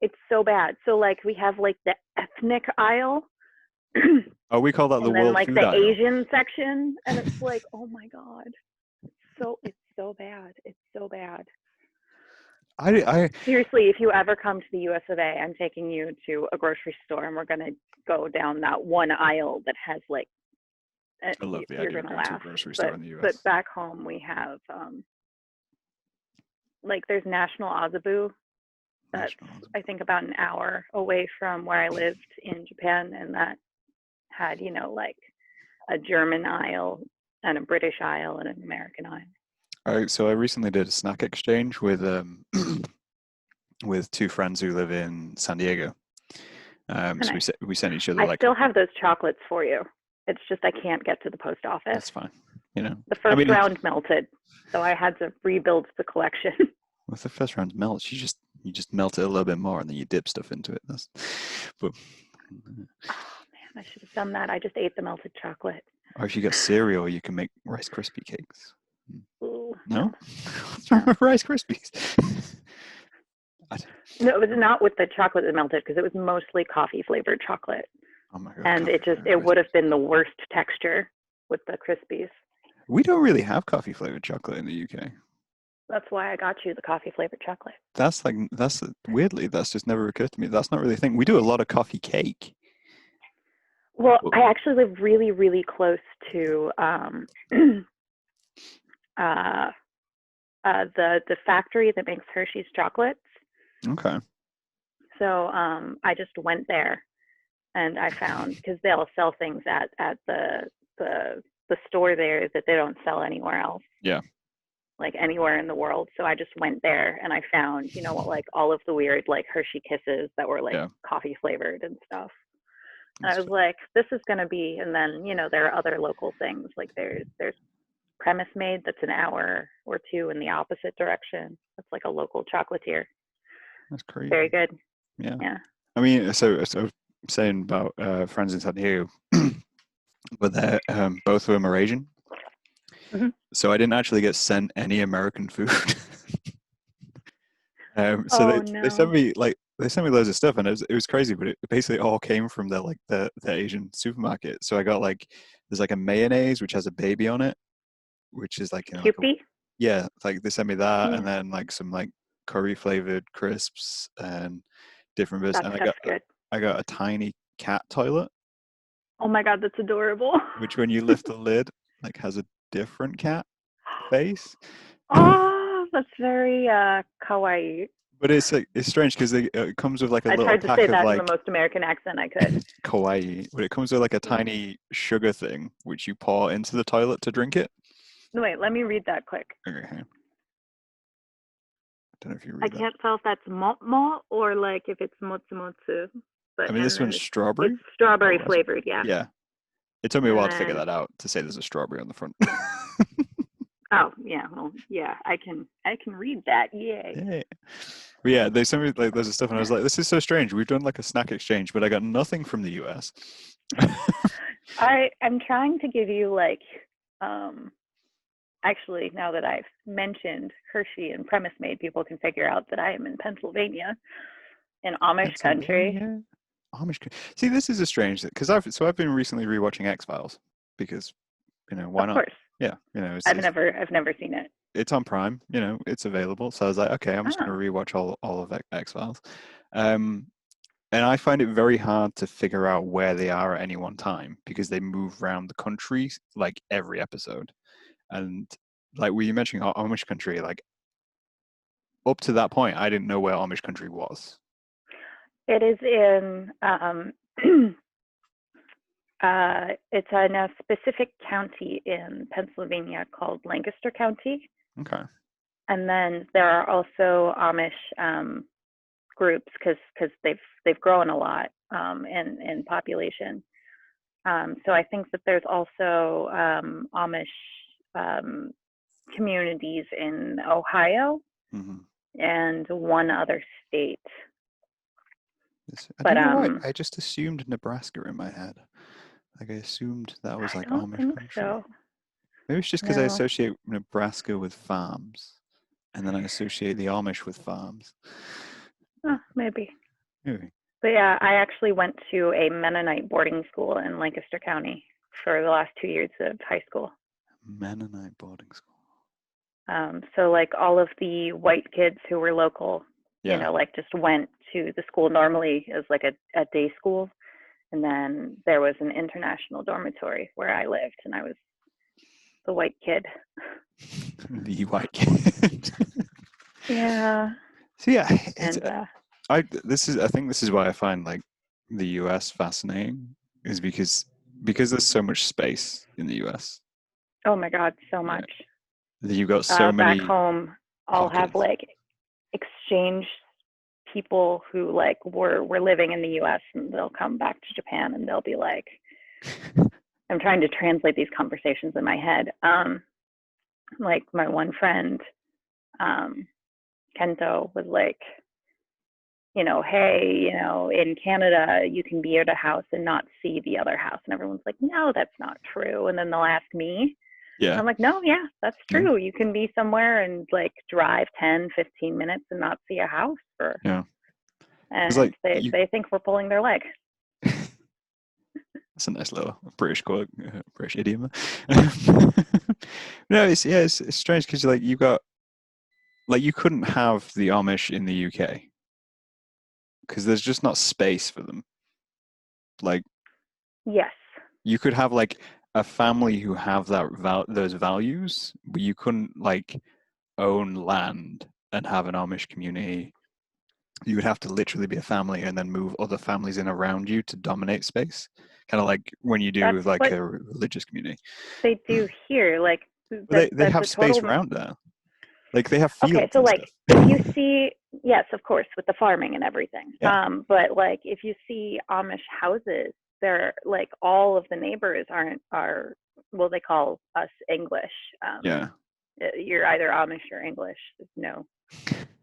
It's so bad. So like we have like the ethnic aisle and Oh, we call that the then world like food the aisle. Asian section and it's like, "Oh my god. It's so bad. It's so bad." I Seriously, if you ever come to the US of A, I'm taking you to a grocery store and we're going to go down that one aisle that has like I love the you're idea going of to going to a laugh. grocery store But in the but US. back home we have like there's National Audibly that's National. I think about an hour away from where I lived in Japan, and that had like a German aisle and a British aisle and an American aisle. So I recently did a snack exchange with with two friends who live in San Diego. And So we sent each other I like still have those chocolates for you. It's just I can't get to the post office. that's fine. The I first mean, round melted, so I had to rebuild the collection. with the first round melts, you just melt it a little bit more and then you dip stuff into it. But Oh man, I should have done that. I just ate the melted chocolate. or if you get cereal, you can make Rice Krispie cakes. Ooh, No? no, What's wrong no. with Rice Krispies? No, it was not with the chocolate that melted because it was mostly coffee flavored chocolate, Oh my god, and coffee flavored it would have Krispies. been the worst texture with the Krispies. We don't really have coffee flavored chocolate in the UK. That's why I got you the coffee flavored chocolate. That's weirdly, that's just never occurred to me. That's not really a thing. We do a lot of coffee cake. Well, But, I actually live really, really close to uh, the factory that makes Hershey's chocolates. okay. So I just went there and I found because they'll sell things at the the store there that they don't sell anywhere else, Yeah. like anywhere in the world. So I just went there and I found like all of the weird like Hershey Kisses that were like Yeah. coffee flavored and stuff. And I That's was like, this is gonna be. And then there are other local things like there's Premise Made that's an hour or two in the opposite direction. That's like a local chocolatier. that's crazy. Very good. Yeah. Yeah. I mean, so saying about friends in San Diego, but they're both of them are Asian. Mm-hmm. So I didn't actually get sent any American food. So Oh they sent no. me loads of stuff, and it was crazy, but it basically all came from the Asian supermarket. So I got like there's like a mayonnaise which has a baby on it, which is like like a Kewpie? yeah, like they sent me that, and Yeah. then like some like curry flavored crisps and different bits, That and stuff's good. I got a tiny cat toilet, Oh my god, that's adorable. which when you lift the lid, like has a different cat face. Oh, that's very kawaii. But it's like it's strange because it comes with like a I little tried to pack say of that in the like most American accent I could. kawaii, but it comes with like a Yeah. tiny sugar thing which you pour into the toilet to drink it. No, wait, let me read that quick. Okay. Don't know if you I read that. can't tell if that's mo or like if it's motsu. But I mean, this and then one's strawberry. it's strawberry Or was it? flavored, yeah. Yeah. It took me a And while to figure then that out, to say there's a strawberry on the front. oh yeah, well yeah, I can read that. Yay. Yeah. But yeah, they sent me like loads of stuff, and I was like, "This is so strange. We've done like a snack exchange, but I got nothing from the US." I'm trying to give you like actually now that I've mentioned Hershey and Premise Made, people can figure out that I am in Pennsylvania, in Amish country. Pennsylvania, Amish. See, this is a strange thing because I've been recently rewatching X-Files because why Of not? course. Yeah, it's I've never seen it. it's on Prime. It's available. So I was like, okay, I'm just Oh. going to rewatch all of X-Files. And I find it very hard to figure out where they are at any one time because they move around the country like every episode. And like were you mentioning Amish country, like up to that point, I didn't know where Amish country was. It is in it's in a specific county in Pennsylvania called Lancaster County. Okay. And then there are also Amish groups because they've grown a lot in population. So I think that there's also Amish communities in Ohio Mm-hmm. and one other state. I But don't know why. I just assumed Nebraska in my head. Like I assumed that was I like don't Amish think country. so. Maybe it's just because I No. associate Nebraska with farms, and then I associate the Amish with farms. Oh, maybe. Maybe. But yeah, I actually went to a Mennonite boarding school in Lancaster County for the last 2 years of high school. Mennonite boarding school. So like all of the white kids who were local, Yeah. like just went to the school normally as like a day school. And then there was an international dormitory where I lived, and I was the white kid. The white kid. Yeah. So yeah, And I think this is why I find like the US fascinating is because there's so much space in the US. oh my God, so much. You've got so Back many home, I'll have pockets. like exchange people who like were living in the US, and they'll come back to Japan, and they'll be like, I'm trying to translate these conversations in my head. Like my one friend, Kento, was like, hey, in Canada, you can be at a house and not see the other house. And everyone's like, no, that's not true. And then they'll ask me. Yeah. I'm like, no, yeah, that's true. You can be somewhere and like drive 10, 15 minutes and not see a house for. Yeah. And like they think we're pulling their leg. That's a nice little British quote, British idiom. No, it's strange because you've got you couldn't have the Amish in the UK because there's just not space for them. Like, yes, you could have like a family who have those values, but you couldn't like own land and have an Amish community. You would have to literally be a family and then move other families in around you to dominate space. Kind of like when you do with like a religious community. They do here. Like They have space around there. Like they have fields. Okay, so and like stuff. if you see, yes, of course, with the farming and everything. Yeah. But like if you see Amish houses, they're like all of the neighbors are well, they call us English. Yeah. You're either Amish or English. There's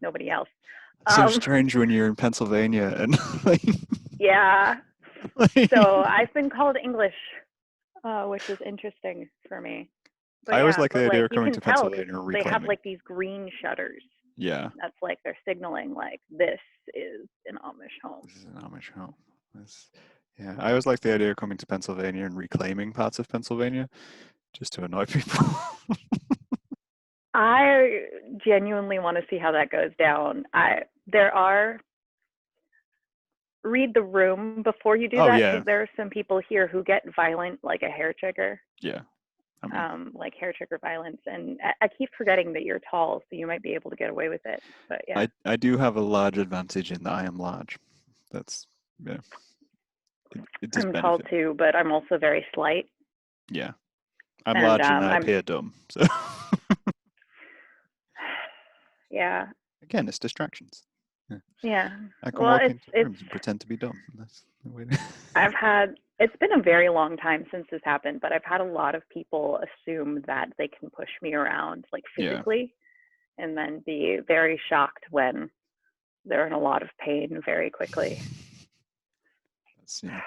nobody else. So strange when you're in Pennsylvania and like. Yeah. So I've been called English, which is interesting for me. But I always like the idea of coming to Pennsylvania and reclaiming. They have like these green shutters. Yeah. That's like they're signaling like this is an Amish home. This is an Amish home. Yeah. I always like the idea of coming to Pennsylvania and reclaiming parts of Pennsylvania just to annoy people. I genuinely want to see how that goes down. Read the room before you do that. Yeah. There are some people here who get violent, like a hair trigger. Yeah. Like hair trigger violence, and I keep forgetting that you're tall, so you might be able to get away with it. But yeah, I do have a large advantage in that I am large. That's it does I'm benefit. tall too, but I'm also very slight. Yeah, I'm large and I appear dumb. So yeah, Again, it's distractions. Yeah. Yeah. I can Well, walk into it's rooms and pretend to be dumb. That's the way. it's been a very long time since this happened, but I've had a lot of people assume that they can push me around like Yeah. physically and then be very shocked when they're in a lot of pain very quickly. Yeah.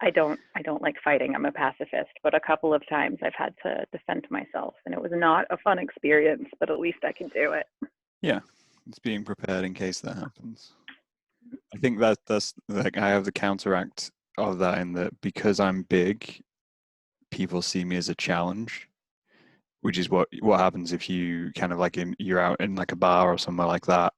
I don't like fighting. I'm a pacifist, but a couple of times I've had to defend myself and it was not a fun experience, but at least I can do it. Yeah. It's being prepared in case that happens. I think that's like I have the counteract of that in that because I'm big, people see me as a challenge, which is what happens if you kind of like you're out in like a bar or somewhere like that.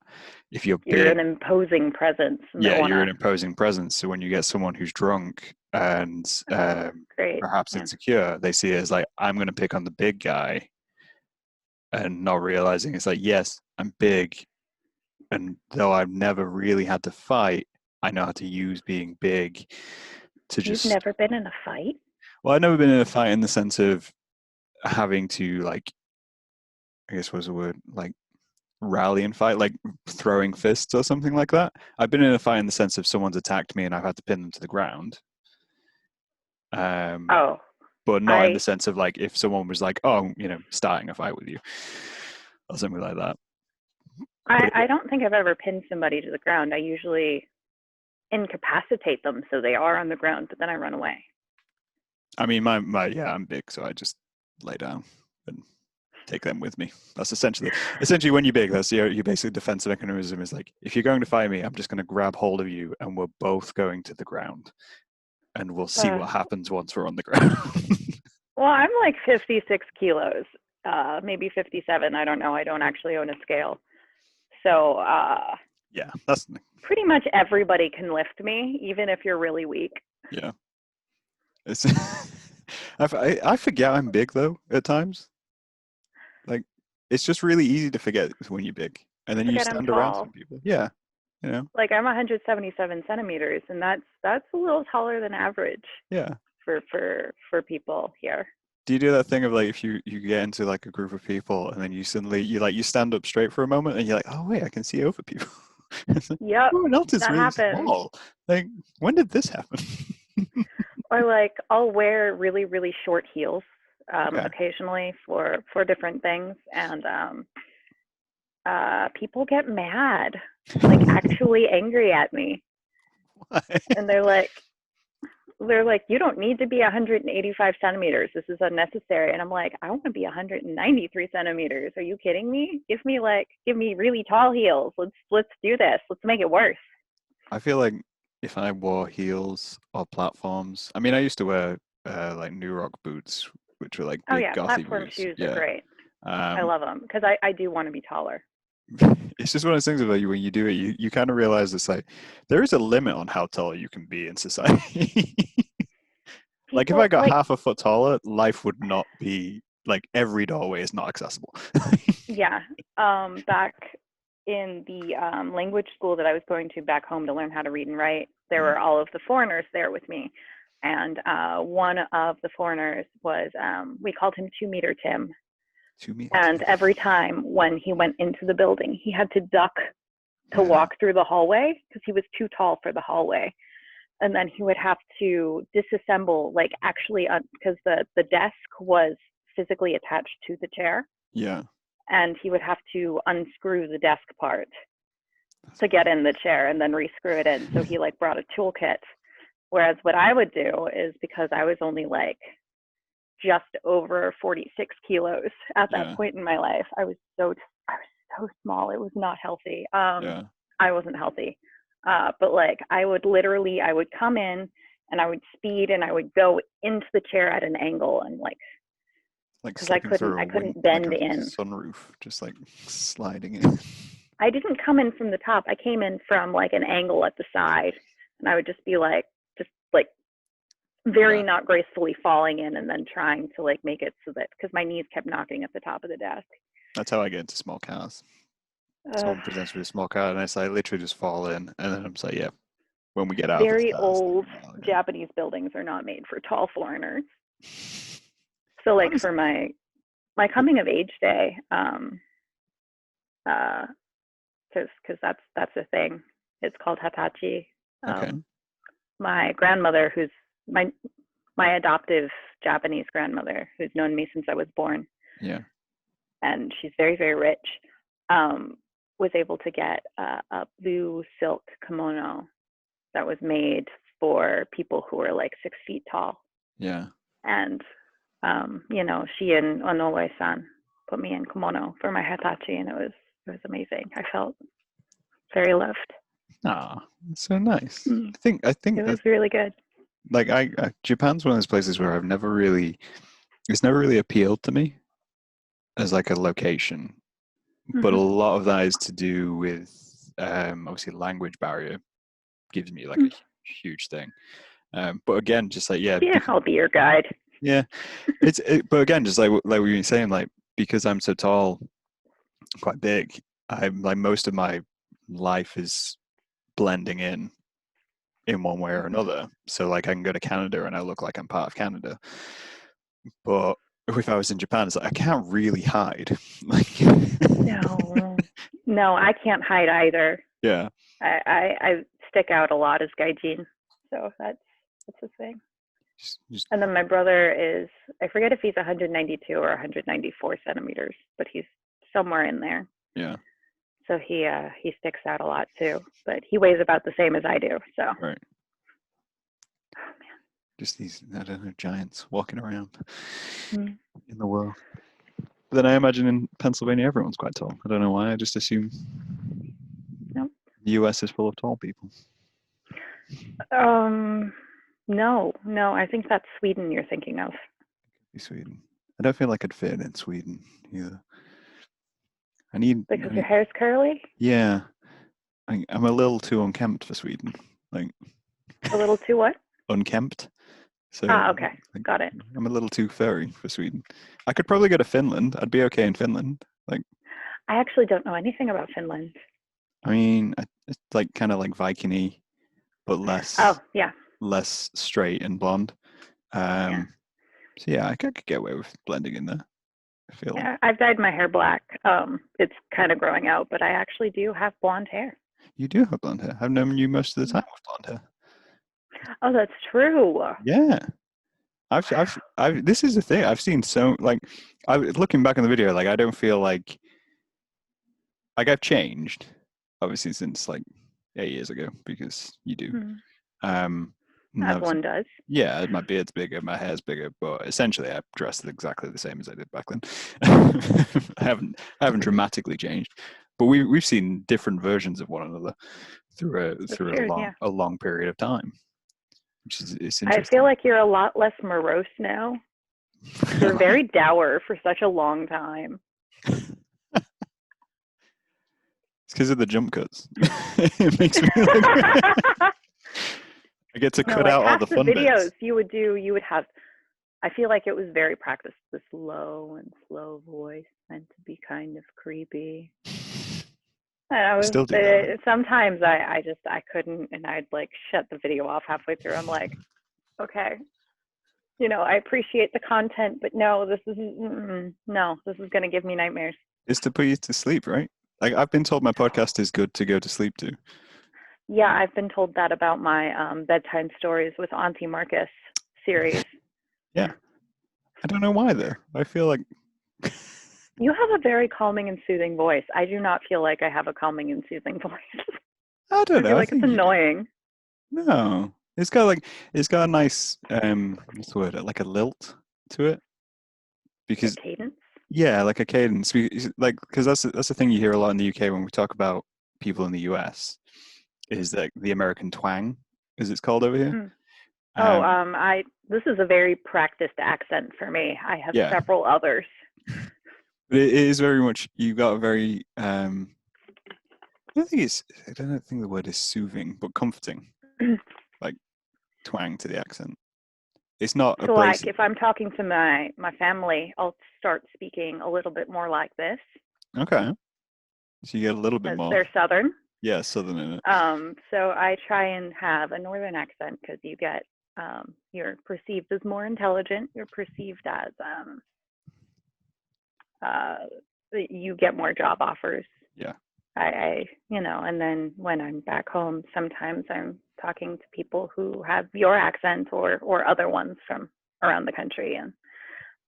If you're You're big, an imposing presence and they yeah, want you're an to. imposing presence. So when you get someone who's drunk and Great. perhaps Yeah. insecure, they see it as like I'm going to pick on the big guy, and not realizing it's like yes, I'm big, and though I've never really had to fight, I know how to use being big to You've just. never been in a fight? Well, I've never been in a fight in the sense of having to like, I guess what's the word, like rally and fight, like throwing fists or something like that. I've been in a fight in the sense of someone's attacked me and I've had to pin them to the ground. Um, Oh, but not in the I sense of like if someone was like, oh, starting a fight with you or something like that. But I don't think I've ever pinned somebody to the ground. I usually incapacitate them so they are on the ground, but then I run away. I mean, my yeah, I'm big, so I just lay down and take them with me. That's essentially when you're big. That's your basic defensive mechanism is like if you're going to fight me, I'm just going to grab hold of you and we're both going to the ground, and we'll see Uh, what happens once we're on the ground. well, I'm like 56 kilos, maybe 57. I don't know. I don't actually own a scale. So Yeah, that's pretty much everybody can lift me, even if you're really weak. yeah. It's I forget I'm big though at times. Like it's just really easy to forget when you're big, and then you Forget I'm stand around some tall. people. Yeah, you know. Like I'm 177 centimeters, and that's a little taller than average Yeah. for people here. Do you do that thing of like if you get into like a group of people and then you suddenly you stand up straight for a moment and you're like, oh wait, I can see over people. It's like, Yep, everyone else is that really happens. small. Like, when did this happen? Or like I'll wear really really short heels Okay. occasionally for different things, and people get mad, like actually angry at me, Why? and they're like, you don't need to be 185 centimeters. This is unnecessary. And I'm like, I want to be 193 centimeters. Are you kidding me? Give me really tall heels. Let's do this. Let's make it worse. I feel like if I wore heels or platforms, I mean, I used to wear like New Rock boots, which were like Oh big yeah, gothy platform boots. shoes are Yeah. great. I Um, love them because I do want to be taller. it's just one of those things about you when you do it, you kind of realize it's like there is a limit on how tall you can be in society. Like if I People got like, half a foot taller, life would not be like every doorway is not accessible. yeah, back in the language school that I was going to back home to learn how to read and write, there Mm. were all of the foreigners there with me. And one of the foreigners was, we called him 2 meter Tim. 2 meters. And every time when he went into the building, he had to duck to Yeah. walk through the hallway because he was too tall for the hallway. And then he would have to disassemble, like actually, because the desk was physically attached to the chair. Yeah. And he would have to unscrew the desk part That's to get in the chair and then rescrew it in. So he like brought a toolkit. Whereas what I would do is because I was only like just over 46 kilos at that yeah. point in my life. I was so small. It was not healthy. Yeah. I wasn't healthy. But like I would come in and I would speed and I would go into the chair at an angle and like Like because slipping through I a wing, couldn't like bend a in. sunroof, just like sliding in. I didn't come in from the top. I came in from like an angle at the side, and I would just be like very Yeah. not gracefully falling in and then trying to like make it so that because my knees kept knocking at the top of the desk. That's how I get into small cars. Uh, Someone presents me with a small car and I literally just fall in and then I'm just like, yeah, when we get out of this very car, it's old like, oh, Japanese buildings are not made for tall foreigners. So like honestly, for my coming of age day, uh, because that's the thing. It's called Hatachi. Okay. My grandmother, who's my adoptive Japanese grandmother, who's known me since I was born, Yeah. and she's very, very rich, was able to get a blue silk kimono that was made for people who were like 6 feet tall. Yeah. And, she and Onoe-san put me in kimono for my Hatachi, and it was amazing. I felt very loved. Ah, that's so nice. Mm. I think It that, was really good. like, Japan's one of those places where it's never really appealed to me as like a location, but a lot of that is to do with obviously language barrier gives me like a huge thing. But again, just like Yeah, I'll be your guide. yeah, but again, just like we were saying, like because I'm so tall, quite big, I'm like most of my life is blending in one way or another. So like I can go to Canada and I look like I'm part of Canada. But if I was in Japan, it's like I can't really hide. Like No, I can't hide either. yeah. I stick out a lot as gaijin, so that's the thing. And then my brother is, I forget if he's 192 or 194 centimeters, but he's somewhere in there. Yeah. So he sticks out a lot too, but he weighs about the same as I do. So Right. Oh man. Just these, I don't know, giants walking around in the world. But then I imagine in Pennsylvania everyone's quite tall. I don't know why. I just assume Nope. the US is full of tall people. No, I think that's Sweden you're thinking of. Sweden. I don't feel like I'd fit in Sweden either. Because your hair's curly? Yeah. I'm a little too unkempt for Sweden. Like a little too what? Unkempt. So okay. Got it. I'm a little too furry for Sweden. I could probably go to Finland. I'd be okay in Finland. Like I actually don't know anything about Finland. I mean, it's like kind of like Viking-y, but less less straight and blonde. So yeah, I could get away with blending in there. I feel like. I've dyed my hair black. It's kind of growing out, but I actually do have blonde hair. You do have blonde hair. I've known you most of the time with blonde hair. Oh, that's true. Yeah. This is the thing. I've seen looking back on the video, like I don't feel like I've changed, obviously since like 8 years ago because you do. As one does. Yeah, my beard's bigger, my hair's bigger, but essentially I dressed exactly the same as I did back then. I haven't dramatically changed, but we've seen different versions of one another through a long period of time, which is interesting. I feel like you're a lot less morose now. You're very dour for such a long time. It's because of the jump cuts. It makes me look. I get to cut out all the fun videos bits. you would have. I feel like it was very practiced. This low voice meant to be kind of creepy. And Still do that. Sometimes I couldn't, and I'd like shut the video off halfway through. I'm like, okay, I appreciate the content, but no, this is going to give me nightmares. It's to put you to sleep, right? Like I've been told my podcast is good to go to sleep to. Yeah, I've been told that about my bedtime stories with Auntie Marcus series. Yeah. I don't know why though. I feel like you have a very calming and soothing voice. I do not feel like I have a calming and soothing voice. I don't know. I feel like it's annoying. No. It's got a nice what's the word? Like a lilt to it. Because a cadence? Yeah, like a cadence. Because that's the thing you hear a lot in the UK when we talk about people in the US. Is that the American twang, as it's called over here? This is a very practiced accent for me. I have several others. But it is very much, you got a very, I don't think the word is soothing, but comforting, like twang to the accent. It's not so abrasive. Like if I'm talking to my family, I'll start speaking a little bit more like this. Okay. So you get a little bit more. They're Southern. Yeah, Southern in it. So I try and have a Northern accent because you get, you're perceived as more intelligent. You're perceived as, you get more job offers. Yeah. and then when I'm back home, sometimes I'm talking to people who have your accent or other ones from around the country, and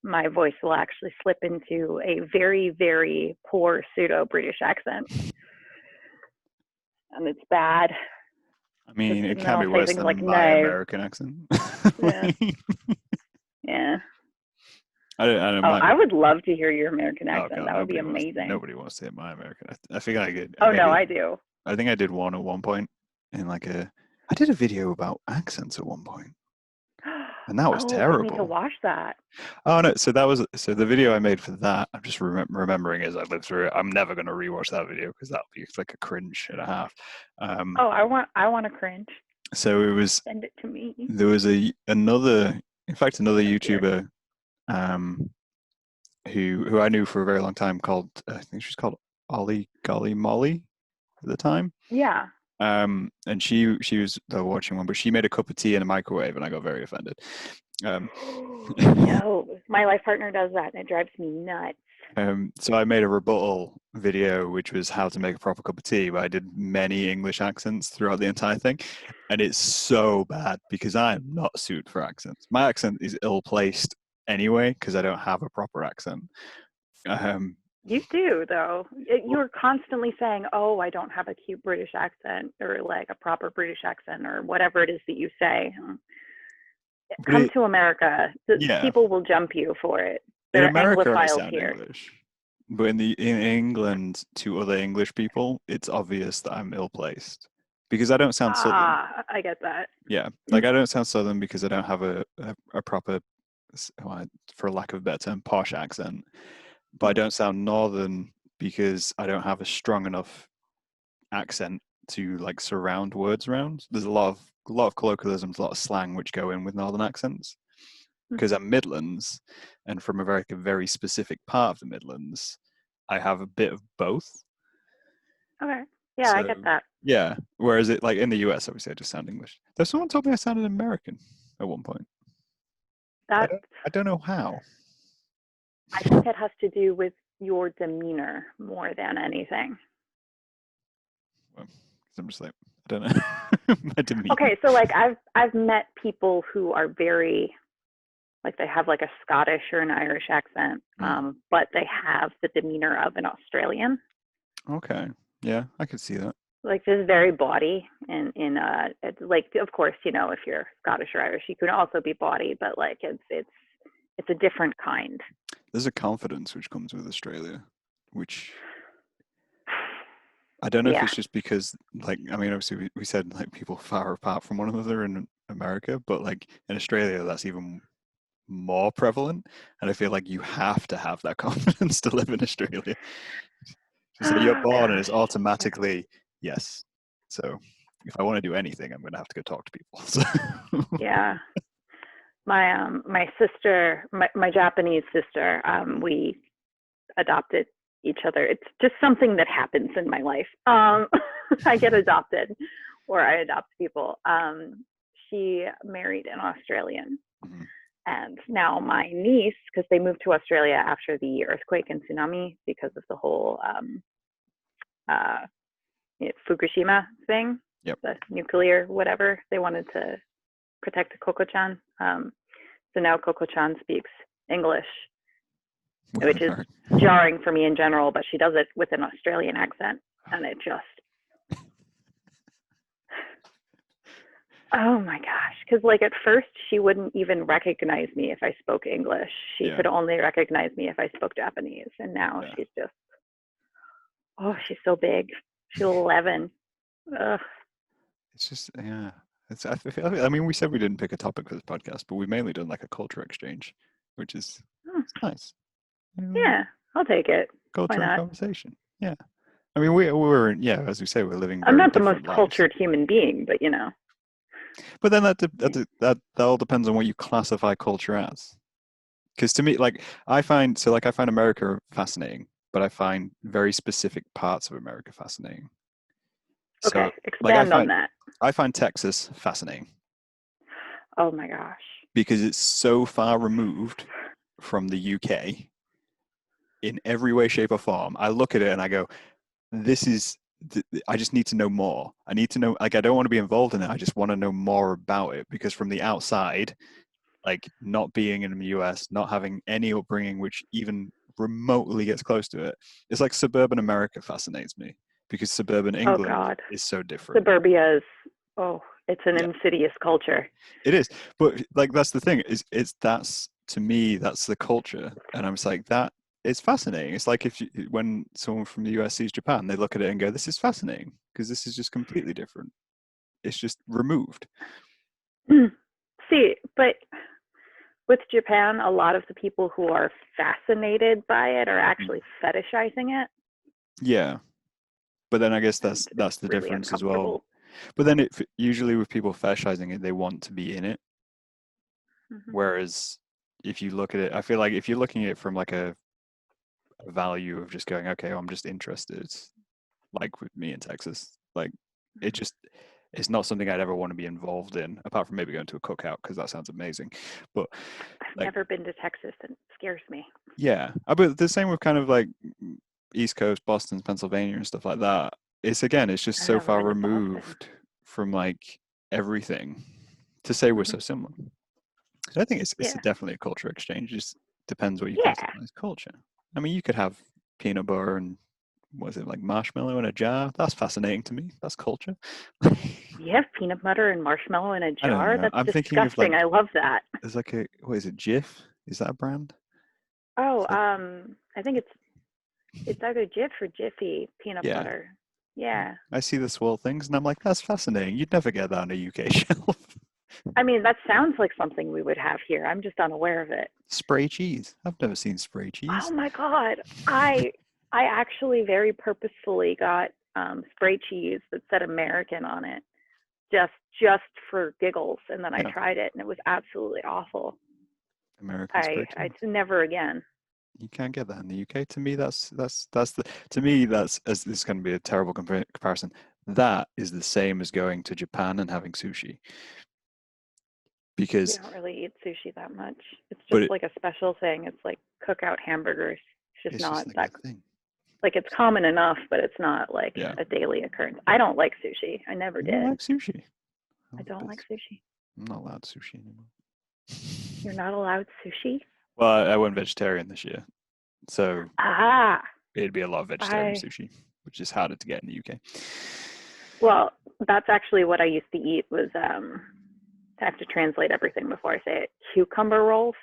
my voice will actually slip into a very, very poor pseudo British accent, and it's bad. I mean, it And then can I'll be say worse things like than my no. American accent. Yeah. Yeah. I don't Oh, mind. I would love to hear your American Oh accent. God, That would be amazing. nobody wants to hear my American. I think I did Oh no, maybe. I do. I think I did one at one point in I did a video about accents at one point, and that was Oh, I need to terrible. watch that. Oh no, so the video I made for that. I'm just remembering as I lived through it. I'm never going to rewatch that video because that'll be like a cringe and a half. Oh, I want to cringe. So Send it to me. there was another, in fact, another Oh dear. YouTuber um, who I knew for a very long time called, I think she's called Ollie Golly Molly at the time. Yeah. And she was watching one, but she made a cup of tea in a microwave, and I got very offended. No, my life partner does that, and it drives me nuts. So I made a rebuttal video, which was how to make a proper cup of tea, but I did many English accents throughout the entire thing, and it's so bad because I am not suited for accents. My accent is ill-placed anyway because I don't have a proper accent. You do, though. You're constantly saying, "Oh, I don't have a cute British accent," or like a proper British accent, or whatever it is that you say. Come to America. Yeah, People will jump you for it. in They're America I Anglophiles sound here. English, but in England to other English people, it's obvious that I'm ill-placed because I don't sound Southern. I get that. Yeah, like I don't sound Southern because I don't have a proper, for lack of a better term, posh accent. But I don't sound Northern because I don't have a strong enough accent to like surround words around. There's a lot of colloquialisms, a lot of slang which go in with Northern accents. Because I'm Midlands, and from a very specific part of the Midlands, I have a bit of both. Okay. Yeah, I So get that. yeah, whereas it like in the US, obviously I just sound English. There's someone told me I sounded American at one point. That I don't know how. I think it has to do with your demeanor more than anything. Well, I'm just like I don't know my demeanor. Okay, so like I've met people who are very like they have like a Scottish or an Irish accent, but they have the demeanor of an Australian. Okay, yeah, I could see that. Like just very bawdy, and it's like of course if you're Scottish or Irish you can also be bawdy, but like it's a different kind. There's a confidence which comes with Australia, which I don't know if Yeah. it's just because, like, I mean, obviously we said like people far apart from one another in America, but like in Australia, that's even more prevalent. And I feel like you have to have that confidence to live in Australia. Just like you're Oh born and it's gosh. automatically yes. So if I want to do anything, I'm going to have to go talk to people. So. Yeah. My sister, my Japanese sister, we adopted each other. It's just something that happens in my life. I get adopted or I adopt people. She married an Australian. Mhm. And now my niece, because they moved to Australia after the earthquake and tsunami because of the whole Fukushima thing, Yep. the nuclear whatever, they wanted to protect Coco-chan. So now Coco-chan speaks English, which is jarring for me in general, but she does it with an Australian accent, and it just, oh my gosh. Because like at first she wouldn't even recognize me if I spoke English. She could only recognize me if I spoke Japanese, and now she's just, oh, she's so big. She's 11. Ugh. It's just yeah. I mean, we said we didn't pick a topic for this podcast, but we've mainly done like a culture exchange, which is it's nice. Yeah, I'll take it. Why Culture and not? conversation. Yeah. I mean, we're as we say, we're living I'm very not the most different lives. cultured human being, but But then that all depends on what you classify culture as. Because to me, like I find America fascinating, but I find very specific parts of America fascinating. okay, So, like expand on that. I find Texas fascinating Oh my gosh. because it's so far removed from the UK in every way, shape, or form. I look at it and I go, this is I just need to know more. I need to know, like, I don't want to be involved in it. I just want to know more about it, because from the outside, like, not being in the US, not having any upbringing which even remotely gets close to it, it's like suburban America fascinates me, because suburban Oh England God, is so different. suburbia is, oh, it's an Yeah, insidious culture. it is. But like, that's the thing, is it's that's to me, that's the culture. And I'm just like, that it's fascinating. It's like if you, when someone from the US sees Japan, they look at it and go, this is fascinating, because this is just completely different. It's just removed. See, but with Japan, a lot of the people who are fascinated by it are Mm. actually fetishizing it, Yeah. But then I guess and that's it's the really difference as well. uncomfortable. But then it usually, with people fetishizing it, they want to be in it. Mm-hmm. Whereas if you look at it, I feel like if you're looking at it from like a value of just going, okay, well, I'm just interested, like with me in Texas, like, it just, it's not something I'd ever want to be involved in, apart from maybe going to a cookout, because that sounds amazing. But I've like, never been to Texas, and it scares me. yeah, but the same with kind of like East Coast, Boston, Pennsylvania, and stuff like that. It's again, it's just I've so never far been to Boston. removed from like everything to say we're Mm-hmm. so similar. So I think it's Yeah, definitely a culture exchange. It just depends what you yeah. classify as culture. I mean, you could have peanut butter and, what is it, like marshmallow in a jar? That's fascinating to me. That's culture. You have peanut butter and marshmallow in a I don't jar? know. That's I'm thinking of disgusting. like, I love that. there's like a, what is it, Jif? Is that a brand? Oh, It's like, I think it's either Jif or Jiffy peanut yeah. butter. Yeah. I see the swirl things and I'm like, that's fascinating. You'd never get that on a UK shelf. I mean, that sounds like something we would have here. I'm just unaware of it. Spray cheese. I've never seen spray Oh cheese. my God. I I actually very purposefully got spray cheese that said American on it, just for giggles, and then I Yeah, tried it and it was absolutely awful. American spray I cheese. never again. You can't get that in the UK. To me, that's the, to me, that's, as this is going to be a terrible comparison. That is the same as going to Japan and having sushi, We because, don't really eat sushi that much. It's but just like a special thing. It's like cookout hamburgers. It's just it's just not like that, a thing. like, it's common enough, but it's not like Yeah, a daily occurrence. I don't like sushi. I never you don't did. like sushi. I Oh, don't but like sushi. I'm not allowed sushi anymore. You're not allowed sushi? Well, I went vegetarian this year, so Ah, it'd be a lot of vegetarian I sushi, which is harder to get in the UK. well, that's actually what I used to eat was I have to translate everything before I say it. Cucumber rolls.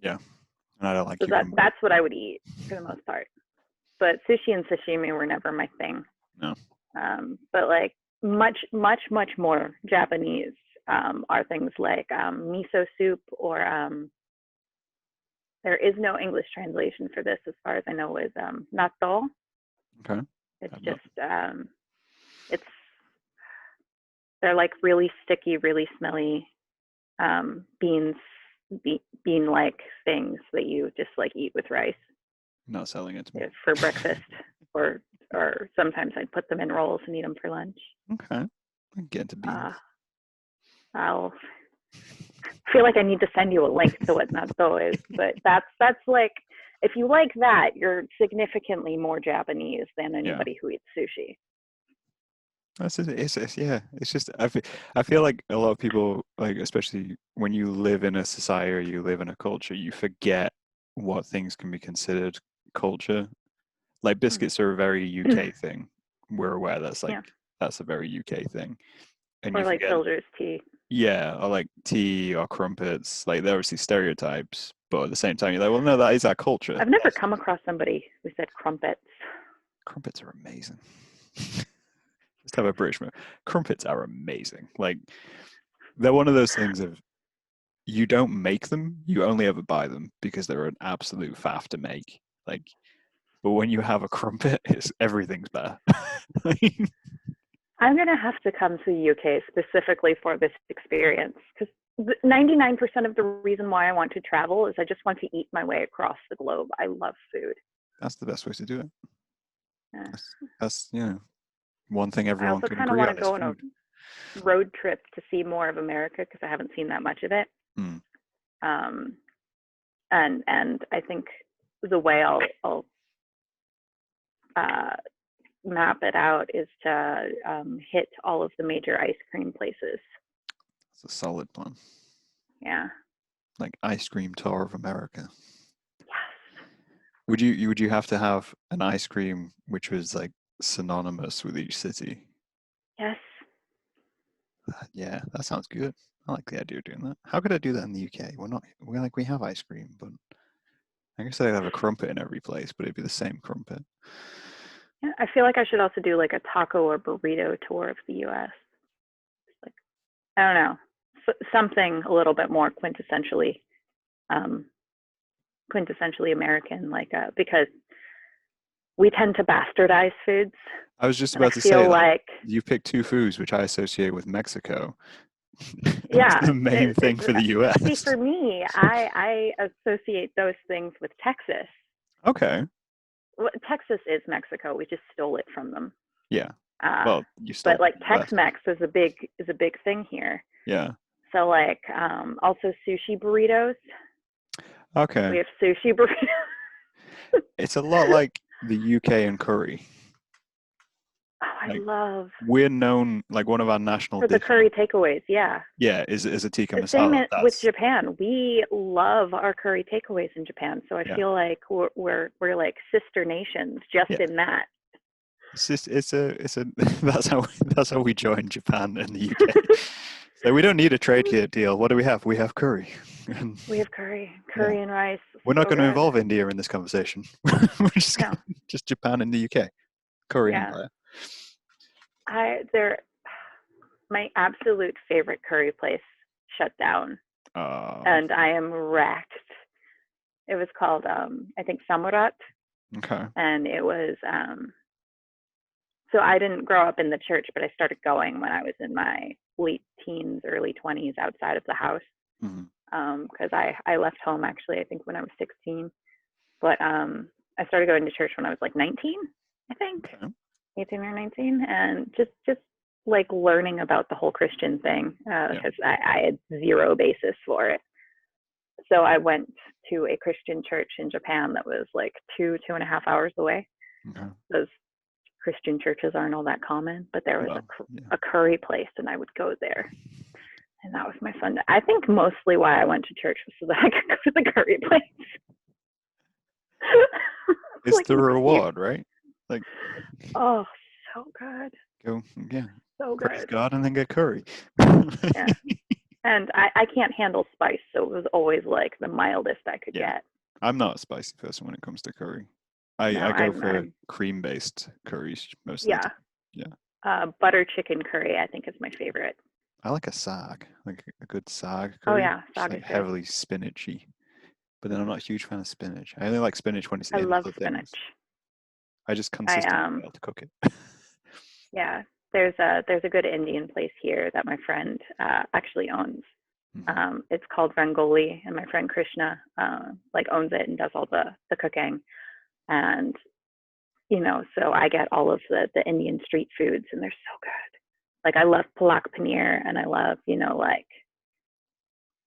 Yeah, and I don't like So cucumber. that's what I would eat for the most part. But sushi and sashimi were never my thing. No. But like much more Japanese are things like miso soup, or there is no English translation for this as far as I know, is natto. Okay. It's I'm not. just it's they're like really sticky, really smelly beans, bean like things that you just like eat with rice Not selling it to me. for breakfast, or sometimes I'd put them in rolls and eat them for lunch. Okay. I get into beans. Uh, I'll feel like I need to send you a link to what natto is, but that's like, if you like that, you're significantly more Japanese than Yeah. anybody who eats sushi. That's just, it's yeah. It's just I feel like a lot of people, like, especially when you live in a society or you live in a culture, you forget what things can be considered culture. Like biscuits are a very UK thing. We're aware that's like, Yeah, that's a very UK thing, and or you like forget, Pilsner's tea. yeah, or like tea or crumpets. Like, they're obviously stereotypes, but at the same time, you're like, well, no, that is our culture. I've never come across somebody who said crumpets. Crumpets are amazing. Just have a British move. Crumpets are amazing. Like, they're one of those things of, you don't make them, you only ever buy them because they're an absolute faff to make. Like, but when you have a crumpet, it's everything's better. I'm gonna have to come to the UK specifically for this experience, because 99% of the reason why I want to travel is I just want to eat my way across the globe. I love food. That's the best way to do it. Yeah. That's one thing I everyone also can kind of agree want on to is go on a food. road trip to see more of America, because I haven't seen that much of it. Mm. Um, and I think the way I'll map it out is to hit all of the major ice cream places. It's a solid plan. Yeah. Like ice cream tour of America. Yes. Would you have to have an ice cream which was like synonymous with each city? Yes. Yeah, that sounds good. I like the idea of doing that. How could I do that in the UK? We have ice cream, but I guess I'd have a crumpet in every place, but it'd be the same crumpet. Yeah, I feel like I should also do like a taco or burrito tour of the US. Like, I don't know, something a little bit more um, quintessentially American, like because we tend to bastardize foods, I was just and I about to say feel that like, you picked two foods which I associate with Mexico. It's yeah, the main thing for the see, US. for me, I associate those things with Texas. Okay. Well, Texas is Mexico. We just stole it from them. Yeah. Uh, Well, you stole but from like the US. Tex-Mex is a big thing here. Yeah. So like also sushi burritos. Okay. We have sushi burritos. It's a lot like the UK and curry. Oh, I Like love we're known, like one of our national for the dishes. curry takeaways. Yeah, Yeah, is a tikka the same masala. with That's Japan. We love our curry takeaways in Japan. So I yeah, feel like we're like sister nations just yeah. in that. It's just it's a that's how we joined Japan and the UK. So we don't need a trade deal. What do we have? We have curry. And We have yeah, curry and rice. we're not So going to good. involve India in this conversation. We're No, just Japan and the UK. Curry yeah. empire. They're my absolute favorite curry place shut down, Oh, and I am wrecked. It was called I think Samurat, okay. and it was so I didn't grow up in the church, but I started going when I was in my late teens, early 20s outside of the house, Hmm. because I left home actually I think when I was 16, but I started going to church when I was like 19, I think Okay. 18 or 19, and just like learning about the whole Christian thing Yeah. because I had zero basis for it. So I went to a Christian church in Japan that was like 2.5 hours away. Okay. Those Christian churches aren't all that common, but there was Well, yeah. a curry place, and I would go there, and that was my fun. I think mostly why I went to church was so that I could go to the curry place. It's Like the an excuse. reward, right? Like Oh, so good, go, yeah, so praise good. God and then get curry. Yeah, and I can't handle spice, so it was always like the mildest I could Yeah, get. I'm not a spicy person when it comes to curry. No, I go for I'm cream-based curries most of the yeah. time. Yeah, Butter chicken curry, I think, is my favorite. I like a sag, like a good sag Oh curry, yeah, just sag like is good. heavily spinachy. But then I'm not a huge fan of spinach. I only like spinach when it's I in love other spinach. things. I just I consistently fail to cook it. Yeah, there's a good Indian place here that my friend actually owns. Mhm. It's called Rangoli, and my friend Krishna like owns it and does all the cooking. And so I get all of the Indian street foods, and they're so good. Like I love palak paneer, and I love like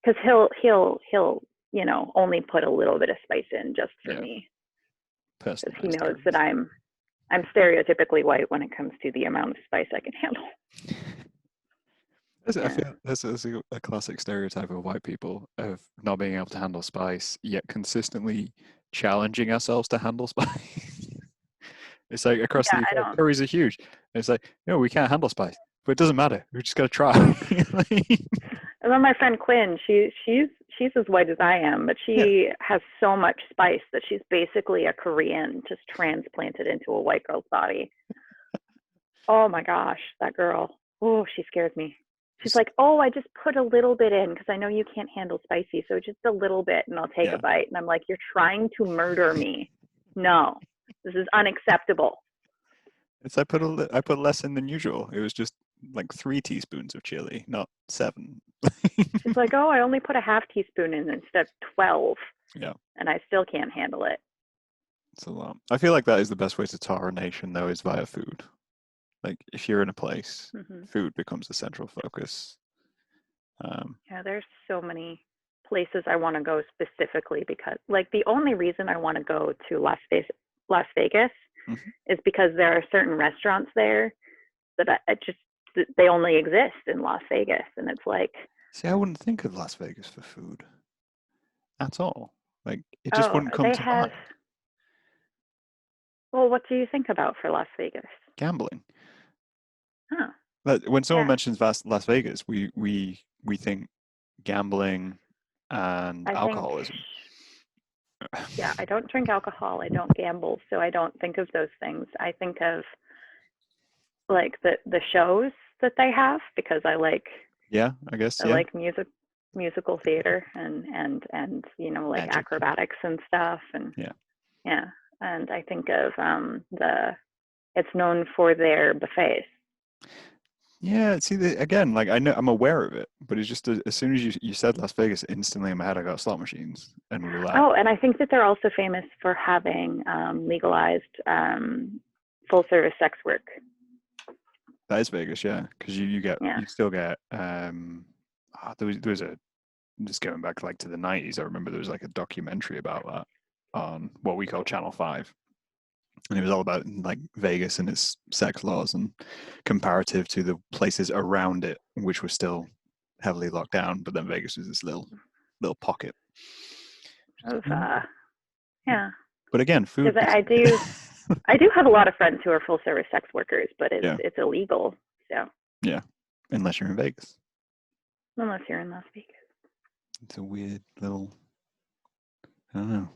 because he'll only put a little bit of spice in just for Yeah, me because he personalized knows that curries. I'm stereotypically white when it comes to the amount of spice I can handle. I Yeah. feel that's a classic stereotype of white people of not being able to handle spice, yet consistently challenging ourselves to handle spice. It's like across Yeah, the I UK, don't. curries are huge. And it's like, no, we can't handle spice, but it doesn't matter. We just got to try. Like, And then my friend Quinn, she's as white as I am, but yeah, she has so much spice that she's basically a Korean just transplanted into a white girl's body. Oh my gosh, that girl. Oh, she scares me. She's just, like, oh, I just put a little bit in because I know you can't handle spicy, so just a little bit, and I'll take a yeah. bite. And I'm like, you're trying to murder me. No, this is unacceptable. It's I put less in than usual. It was just like 3 teaspoons of chili, not 7. She's like, oh, I only put a half teaspoon in instead of 12, Yeah, and I still can't handle it. it's a lot. I feel like that is the best way to tar a nation, though, is via food. Like if you're in a place, Hmm. food becomes the central focus. Yeah, there's so many places I want to go specifically because, like, the only reason I want to go to Las Vegas Mm-hmm. is because there are certain restaurants there that they only exist in Las Vegas, and it's like, See, I wouldn't think of Las Vegas for food at all. Like, it just oh, wouldn't come they to have. mind. Well, what do you think about for Las Vegas? Gambling. Huh? But when someone Yeah, mentions Las Vegas, we think gambling and I think. alcoholism. Yeah, I don't drink alcohol. I don't gamble, so I don't think of those things. I think of like the shows that they have, because Yeah, I guess, I yeah. like musical theater and like Magic. acrobatics and stuff, and Yeah. yeah, and I think of the it's known for their buffets. Yeah, see, again, like I know I'm aware of it, but it's just as soon as you said Las Vegas, instantly in my head I got slot machines and roulette. Oh, and I think that they're also famous for having legalized full service sex work. That is Vegas, yeah, because Yeah. you still get there was a just going back like to the 90s. I remember there was like a documentary about that on what we call Channel 5, and it was all about like Vegas and its sex laws and comparative to the places around it, which were still heavily locked down. But then Vegas was this little pocket. Of yeah. But again, food. Because I do have a lot of friends who are full service sex workers, but Yeah, it's illegal. So yeah. Unless you're in Vegas, unless you're in Las Vegas. it's a weird little, I don't know,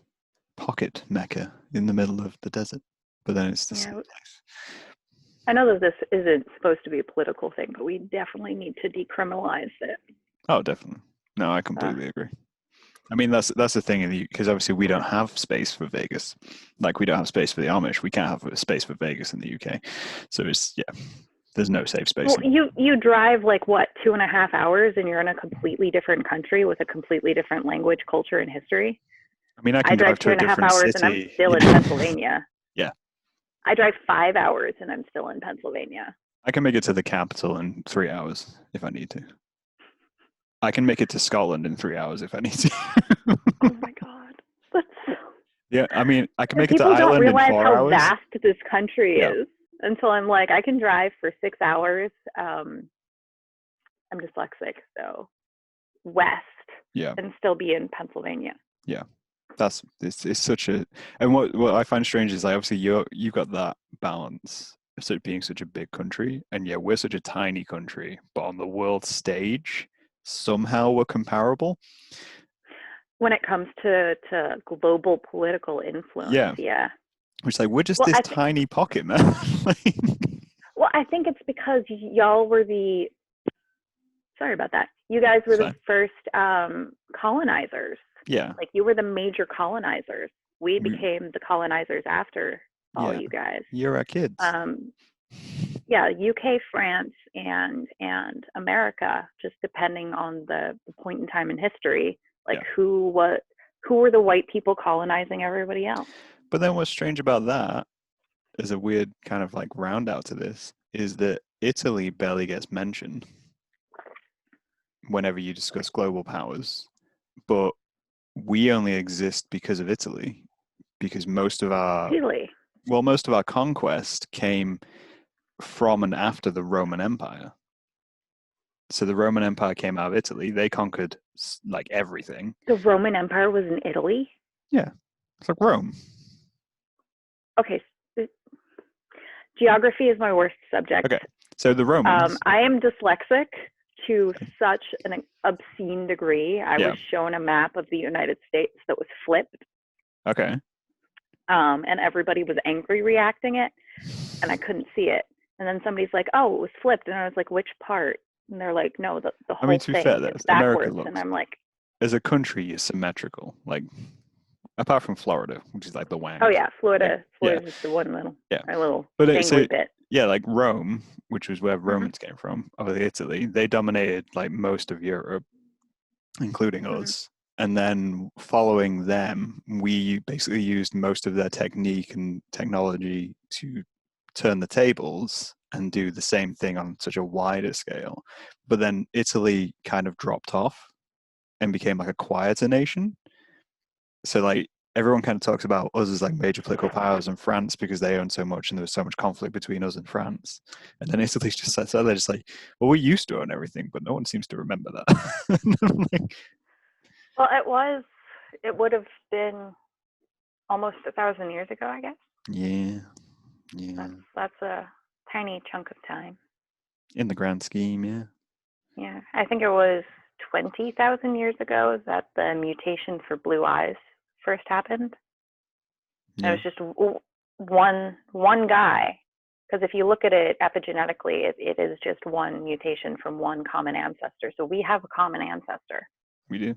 pocket mecca in the middle of the desert. But then it's the same Yeah. place. I know that this isn't supposed to be a political thing, but we definitely need to decriminalize it. Oh, definitely. No, I completely agree. I mean, that's the thing, because obviously we don't have space for Vegas. Like we don't have space for the Amish. We can't have a space for Vegas in the UK. So there's no safe space. Well, you drive like what, 2.5 hours, and you're in a completely different country with a completely different language, culture, and history. I mean, I I can drive drive to two a and a half different hours, and I'm city. still in Pennsylvania. Yeah, I drive 5 hours, and I'm still in Pennsylvania. I can make it to the capital in 3 hours if I need to. I can make it to Scotland in 3 hours if I need to. Oh my God. That's Yeah, I mean, I can make it to People don't Ireland in realize 4 hours. how vast this country Yeah. is until I'm like, I can drive for 6 hours. I'm dyslexic, so west, Yeah, and still be in Pennsylvania. yeah. It's such a, and what I find strange is like obviously you got that balance of sort of being such a big country, and yeah, we're such a tiny country, but on the world stage, somehow we're comparable. When it comes to global political influence, Yeah, yeah. which like we're just Well, this tiny pocket, man. Like, I think it's because y'all were sorry about that. You guys were the so, first colonizers. yeah, Like, you were the major colonizers. We became the colonizers after all yeah, you guys. you're our kids. Yeah, UK, France, and America, just depending on the point in time in history, like who were the white people colonizing everybody else. But then what's strange about that, as a weird kind of like round out to this, is that Italy barely gets mentioned whenever you discuss global powers, but we only exist because of Italy, because most of our Really? most of our conquest came from and after the Roman Empire. So the Roman Empire came out of Italy. They conquered like everything. The Roman Empire was in Italy? Yeah, it's like Rome. Okay. Geography is my worst subject. Okay, so the Romans. I am dyslexic to such an obscene degree. I was shown a map of the United States that was flipped. Okay. And everybody was angry reacting it, and I couldn't see it. And then somebody's like, "Oh, it was flipped," and I was like, "Which part?" And they're like, "No, the whole I mean, to be thing fair, is America backwards." looks, And I'm like, as a country, you're symmetrical. Like, apart from Florida, which is like the wang. "Oh yeah, Florida. Like, Florida's just the one little, but dangly bit." Yeah, like Rome, which was where Romans came from, over Italy, they dominated like most of Europe, including us. And then following them, we basically used most of their technique and technology to turn the tables and do the same thing on such a wider scale. But then Italy kind of dropped off and became like a quieter nation. So like everyone kind of talks about us as like major political powers and France because they own so much and there was so much conflict between us and France. And then Italy's just said, so they're just like, well, we used to own everything, but no one seems to remember that. Well, it would have been almost 1,000 years ago, I guess. Yeah, yeah. That's a tiny chunk of time. In the grand scheme, yeah. Yeah, I think it was 20,000 years ago that the mutation for blue eyes first happened. Yeah. It was just one guy. Because if you look at it epigenetically, it is just one mutation from one common ancestor. So we have a common ancestor. We do.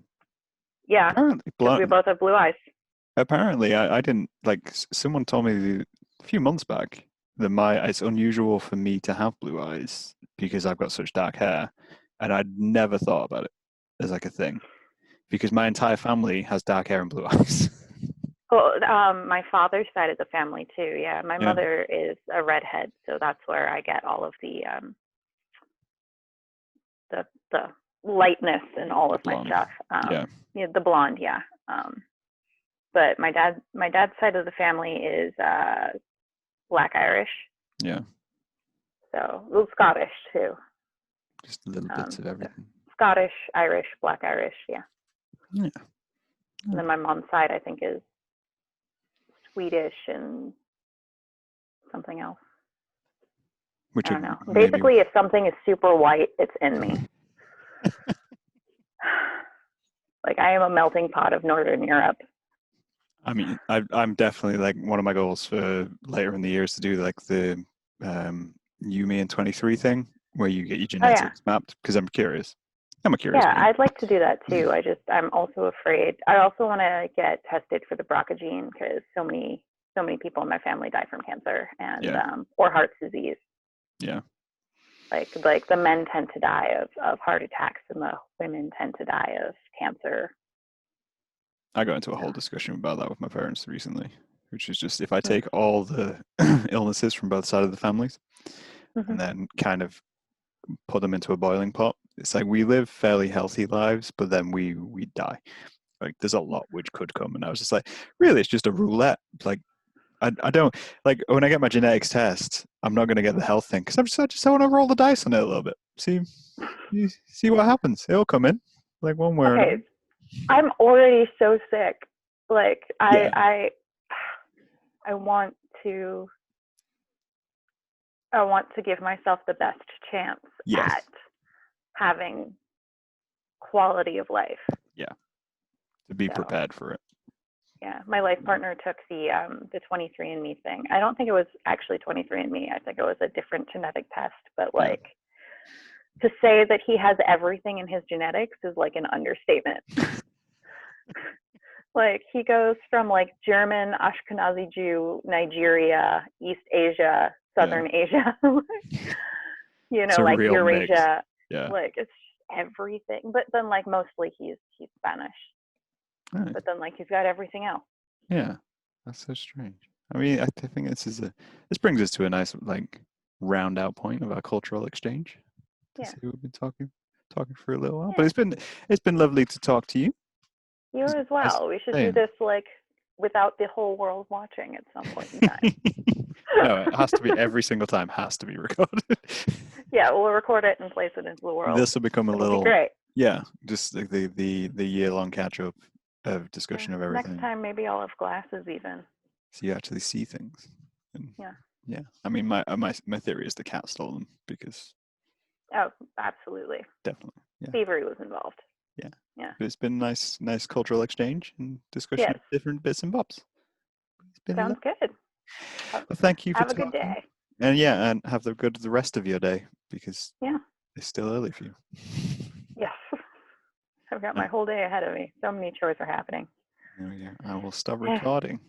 Yeah, Apparently, because we both have blue eyes. Apparently, I didn't like. Someone told me a few months back that it's unusual for me to have blue eyes because I've got such dark hair, and I'd never thought about it as like a thing because my entire family has dark hair and blue eyes. Well, my father's side of the family too. Yeah, my Yeah. mother is a redhead, so that's where I get all of the lightness and all of my stuff. Yeah, the blonde. Yeah. But my dad's side of the family is Black Irish. Yeah. So a little Scottish too. Just little bits of everything. Scottish, Irish, Black Irish. Yeah. Yeah. And then my mom's side, I think, is Swedish and something else. Which I don't know. Basically, if something is super white, it's in me. Like I am a melting pot of Northern Europe. I mean, I'm definitely like one of my goals for later in the year is to do like the You, Me, and 23 thing where you get your genetics mapped because I'm curious. I'm a curious. Yeah, I'd like to do that too. I'm also afraid. I also want to get tested for the BRCA gene because so many people in my family die from cancer and or heart disease. Yeah. Like the men tend to die of heart attacks and the women tend to die of cancer. I got into a whole discussion about that with my parents recently, which is just if I take all the illnesses from both sides of the families and then kind of put them into a boiling pot, it's like we live fairly healthy lives, but then we die. Like there's a lot which could come, and I was just like, really, it's just a roulette. Like I don't like when I get my genetics test, I'm not going to get the health thing because I just want to roll the dice on it a little bit. See what happens. It'll come in like one way or another. I'm already so sick. Like I want to give myself the best chance at having quality of life. Yeah. To be prepared for it. Yeah. My life partner took the 23andMe thing. I don't think it was actually 23andMe. I think it was a different genetic test, but like to say that he has everything in his genetics is like an understatement. Like he goes from like German, Ashkenazi Jew, Nigeria, East Asia, Southern Asia, you know, like Eurasia. Yeah. Like it's everything. But then like mostly he's Spanish. Right. But then like he's got everything else. Yeah. That's so strange. I mean, I think this brings us to a nice like round out point of our cultural exchange. See, we've been talking for a little while. But it's been lovely to talk to you. You as well. We should do this like without the whole world watching at some point in time. No, it has to be every single time has to be recorded. Yeah, we'll record it and place it into the world. This will become a little great. Yeah, just like the year-long catch-up of discussion of everything. Next time maybe I'll have glasses even. So you actually see things. And yeah. I mean, my theory is the cat stole them because. Oh, absolutely. Definitely. Yeah. Thievery was involved. Yeah. Yeah. But it's been nice cultural exchange and discussion of different bits and bobs. Sounds good. Well, thank you for talking. Have a good day. And and have the rest of your day because it's still early for you. Yes. I've got my whole day ahead of me. So many chores are happening. There we go. I will stop recording.